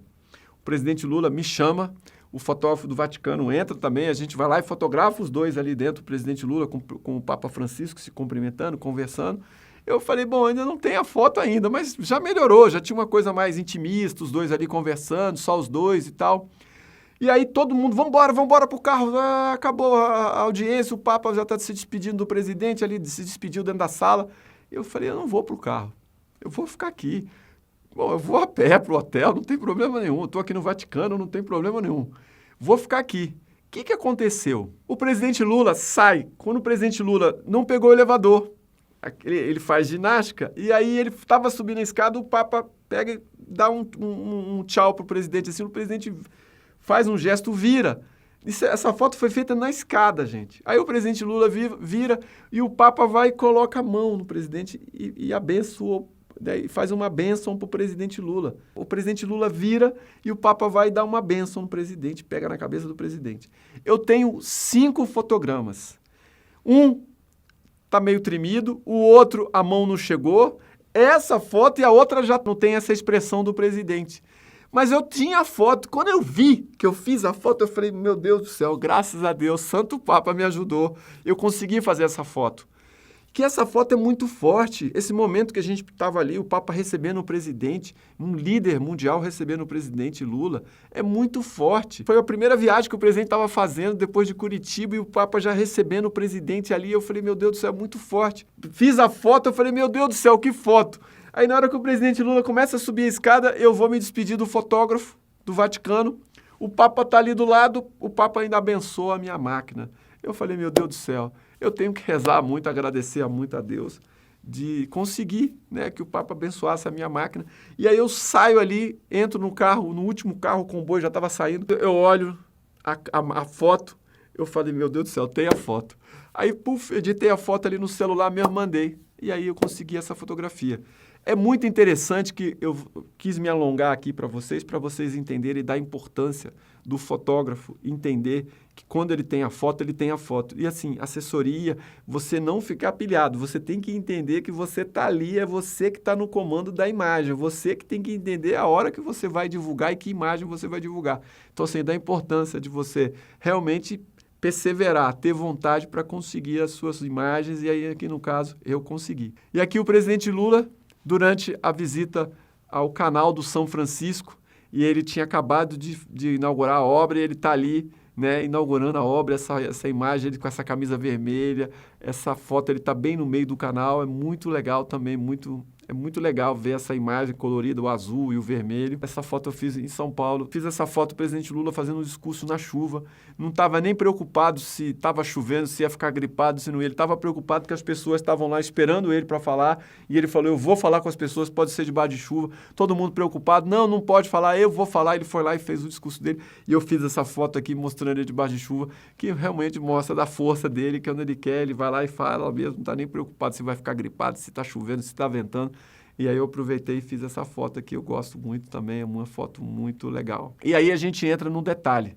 o presidente Lula me chama, o fotógrafo do Vaticano entra também, a gente vai lá e fotografa os dois ali dentro, o presidente Lula com o Papa Francisco se cumprimentando, conversando. Eu falei, bom, ainda não tem a foto ainda, mas já melhorou, já tinha uma coisa mais intimista, os dois ali conversando, só os dois e tal. E aí todo mundo, vambora pro carro, acabou a audiência, o Papa já está se despedindo do presidente ali, se despediu dentro da sala. Eu falei, eu não vou pro carro, eu vou ficar aqui. Bom, eu vou a pé pro hotel, não tem problema nenhum, eu estou aqui no Vaticano, não tem problema nenhum. Vou ficar aqui. O que aconteceu? O presidente Lula sai, quando o presidente Lula não pegou o elevador, ele faz ginástica, e aí ele estava subindo a escada, o Papa pega e dá um tchau pro presidente, assim, o presidente faz um gesto, vira. Essa foto foi feita na escada, gente. Aí o presidente Lula vira e o Papa vai e coloca a mão no presidente e abençoa, daí faz uma bênção pro presidente Lula. O presidente Lula vira e o Papa vai dar uma bênção no presidente, pega na cabeça do presidente. Eu tenho 5 fotogramas. Um tá meio tremido, o outro a mão não chegou, essa foto e a outra já não tem essa expressão do presidente. Mas eu tinha a foto, quando eu vi que eu fiz a foto, eu falei, meu Deus do céu, graças a Deus, Santo Papa me ajudou, eu consegui fazer essa foto. Que essa foto é muito forte, esse momento que a gente estava ali, o Papa recebendo o presidente, um líder mundial recebendo o presidente Lula, é muito forte. Foi a primeira viagem que o presidente estava fazendo depois de Curitiba e o Papa já recebendo o presidente ali, eu falei, meu Deus do céu, é muito forte. Fiz a foto, eu falei, meu Deus do céu, que foto! Aí na hora que o presidente Lula começa a subir a escada, eu vou me despedir do fotógrafo do Vaticano, o Papa está ali do lado, o Papa ainda abençoa a minha máquina. Eu falei, meu Deus do céu, eu tenho que rezar muito, agradecer muito a Deus de conseguir, né, que o Papa abençoasse a minha máquina. E aí eu saio ali, entro no carro, no último carro, o comboio já estava saindo, eu olho a foto, eu falei, meu Deus do céu, tem a foto. Aí, editei a foto ali no celular mesmo, mandei. E aí eu consegui essa fotografia. É muito interessante que eu quis me alongar aqui para vocês entenderem da importância do fotógrafo, entender que quando ele tem a foto, ele tem a foto. E assim, assessoria, você não ficar pilhado, você tem que entender que você está ali, é você que está no comando da imagem, você que tem que entender a hora que você vai divulgar e que imagem você vai divulgar. Então, assim, da importância de você realmente perseverar, ter vontade para conseguir as suas imagens, e aí aqui no caso, eu consegui. E aqui o presidente Lula, durante a visita ao canal do São Francisco, e ele tinha acabado de inaugurar a obra, e ele está ali, né, inaugurando a obra, essa imagem, ele com essa camisa vermelha, essa foto, ele está bem no meio do canal, é muito legal também, é muito legal ver essa imagem colorida, o azul e o vermelho. Essa foto eu fiz em São Paulo. Fiz essa foto do presidente Lula fazendo um discurso na chuva. Não estava nem preocupado se estava chovendo, se ia ficar gripado, se não ia. Ele estava preocupado que as pessoas estavam lá esperando ele para falar. E ele falou, eu vou falar com as pessoas, pode ser debaixo de chuva. Todo mundo preocupado. Não, não pode falar, eu vou falar. Ele foi lá e fez o discurso dele. E eu fiz essa foto aqui mostrando ele debaixo de chuva, que realmente mostra da força dele, que quando ele quer, ele vai lá e fala mesmo. Não está nem preocupado se vai ficar gripado, se está chovendo, se está ventando. E aí eu aproveitei e fiz essa foto aqui, eu gosto muito também, é uma foto muito legal. E aí a gente entra no detalhe.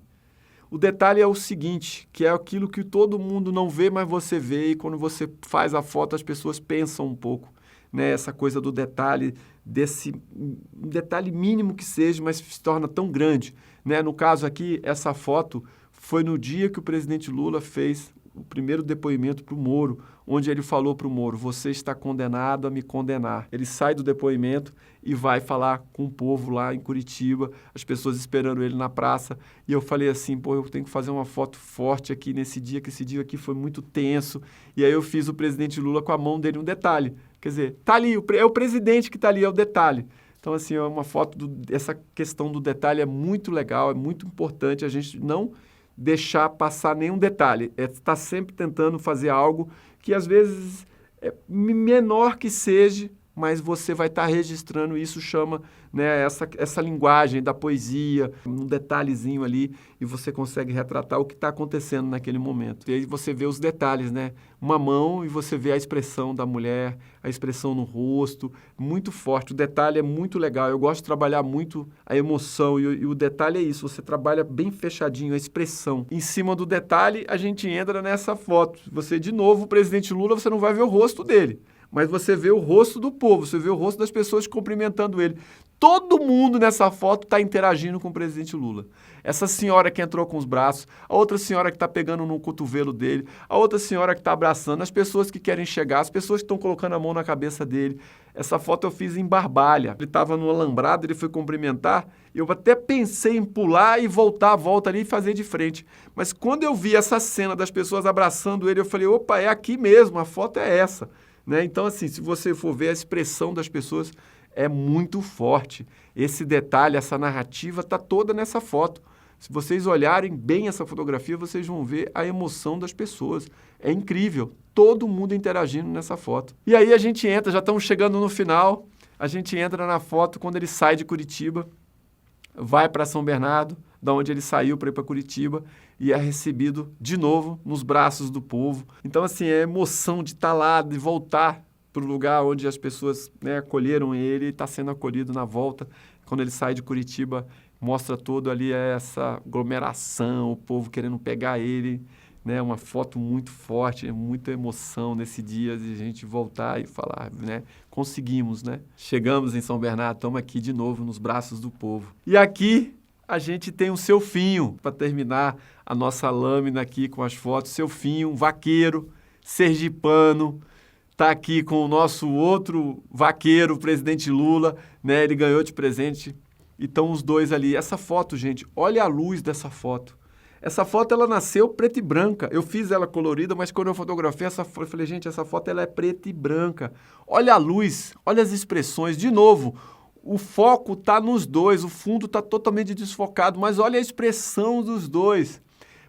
O detalhe é o seguinte, que é aquilo que todo mundo não vê, mas você vê, e quando você faz a foto as pessoas pensam um pouco, né? Essa coisa do detalhe, desse um detalhe mínimo que seja, mas se torna tão grande, né? No caso aqui, essa foto foi no dia que o presidente Lula fez o primeiro depoimento para o Moro, onde ele falou para o Moro, você está condenado a me condenar. Ele sai do depoimento e vai falar com o povo lá em Curitiba, as pessoas esperando ele na praça, e eu falei assim, pô, eu tenho que fazer uma foto forte aqui nesse dia, que esse dia aqui foi muito tenso, e aí eu fiz o presidente Lula com a mão dele um detalhe, quer dizer, tá ali, é o presidente que tá ali, é o detalhe. Então, assim, é uma foto, essa questão do detalhe é muito legal, é muito importante, a gente não deixar passar nenhum detalhe, estar sempre tentando fazer algo que às vezes é menor que seja, mas você vai estar registrando, isso chama, né, essa linguagem da poesia, um detalhezinho ali, e você consegue retratar o que está acontecendo naquele momento. E aí você vê os detalhes, né? Uma mão e você vê a expressão da mulher, a expressão no rosto, muito forte. O detalhe é muito legal, eu gosto de trabalhar muito a emoção, e o detalhe é isso, você trabalha bem fechadinho, a expressão. Em cima do detalhe, a gente entra nessa foto. Você, de novo, o presidente Lula, você não vai ver o rosto dele, mas você vê o rosto do povo, você vê o rosto das pessoas cumprimentando ele. Todo mundo nessa foto está interagindo com o presidente Lula. Essa senhora que entrou com os braços, a outra senhora que está pegando no cotovelo dele, a outra senhora que está abraçando, as pessoas que querem chegar, as pessoas que estão colocando a mão na cabeça dele. Essa foto eu fiz em Barbalha. Ele estava no alambrado, ele foi cumprimentar, eu até pensei em pular e voltar a volta ali e fazer de frente. Mas quando eu vi essa cena das pessoas abraçando ele, eu falei, opa, é aqui mesmo, a foto é essa. Né? Então, assim, se você for ver a expressão das pessoas, é muito forte. Esse detalhe, essa narrativa está toda nessa foto. Se vocês olharem bem essa fotografia, vocês vão ver a emoção das pessoas. É incrível, todo mundo interagindo nessa foto. E aí a gente entra, já estamos chegando no final, a gente entra na foto quando ele sai de Curitiba, vai para São Bernardo, da onde ele saiu para ir para Curitiba, e é recebido de novo nos braços do povo. Então, assim, é a emoção de estar lá, de voltar para o lugar onde as pessoas, né, acolheram ele, e está sendo acolhido na volta. Quando ele sai de Curitiba, mostra todo ali essa aglomeração, o povo querendo pegar ele, né, uma foto muito forte, muita emoção nesse dia de a gente voltar e falar, né, conseguimos, né? Chegamos em São Bernardo, estamos aqui de novo nos braços do povo. E aqui a gente tem o Selfinho, para terminar a nossa lâmina aqui com as fotos. Selfinho, um vaqueiro, sergipano, está aqui com o nosso outro vaqueiro, o presidente Lula, né? Ele ganhou de presente e estão os dois ali. Essa foto, gente, olha a luz dessa foto. Essa foto, ela nasceu preta e branca. Eu fiz ela colorida, mas quando eu fotografei essa foto, eu falei, gente, essa foto ela é preta e branca. Olha a luz, olha as expressões. De novo, o foco está nos dois, o fundo está totalmente desfocado, mas olha a expressão dos dois.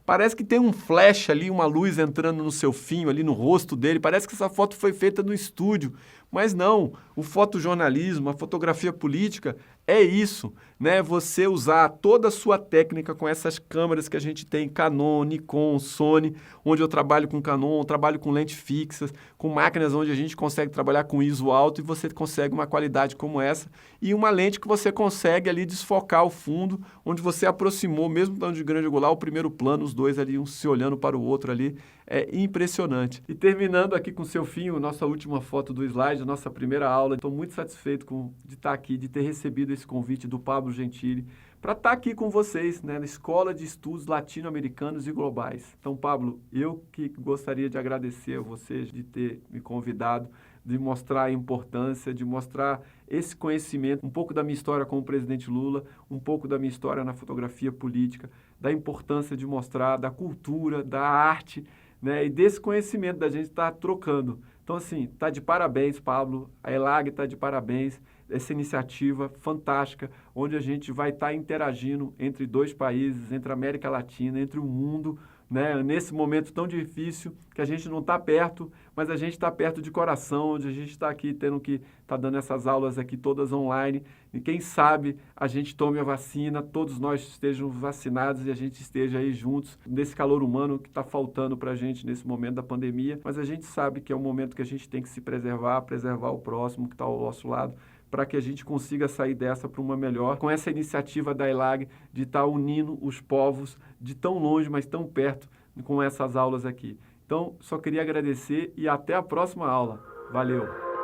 Parece que tem um flash ali, uma luz entrando no Selfinho, ali no rosto dele. Parece que essa foto foi feita no estúdio. Mas não, o fotojornalismo, a fotografia política, é isso, né? Você usar toda a sua técnica com essas câmeras que a gente tem, Canon, Nikon, Sony, onde eu trabalho com Canon, trabalho com lentes fixas, com máquinas onde a gente consegue trabalhar com ISO alto e você consegue uma qualidade como essa e uma lente que você consegue ali desfocar o fundo, onde você aproximou, mesmo estando de grande angular, o primeiro plano, os dois ali, um se olhando para o outro ali, é impressionante. E terminando aqui com o seu fim, nossa última foto do slide, nossa primeira aula. Estou muito satisfeito de estar aqui, de ter recebido esse convite do Pablo Gentili para estar aqui com vocês, né, na Escola de Estudos Latino-Americanos e Globais. Então, Pablo, eu que gostaria de agradecer a vocês de ter me convidado, de mostrar a importância, de mostrar esse conhecimento, um pouco da minha história com o presidente Lula, um pouco da minha história na fotografia política, da importância de mostrar, da cultura, da arte, né, e desse conhecimento da gente estar trocando. Então, assim, tá de parabéns, Pablo, a ELAG está de parabéns, essa iniciativa fantástica, onde a gente vai estar interagindo entre dois países, entre a América Latina, entre o mundo, né, nesse momento tão difícil, que a gente não está perto, mas a gente está perto de coração, onde a gente está aqui tendo que estar dando essas aulas aqui todas online, e quem sabe a gente tome a vacina, todos nós estejam vacinados e a gente esteja aí juntos, nesse calor humano que está faltando para a gente nesse momento da pandemia, mas a gente sabe que é um momento que a gente tem que se preservar, preservar o próximo que está ao nosso lado, para que a gente consiga sair dessa para uma melhor, com essa iniciativa da ELAG de estar unindo os povos de tão longe, mas tão perto, com essas aulas aqui. Então, só queria agradecer e até a próxima aula. Valeu!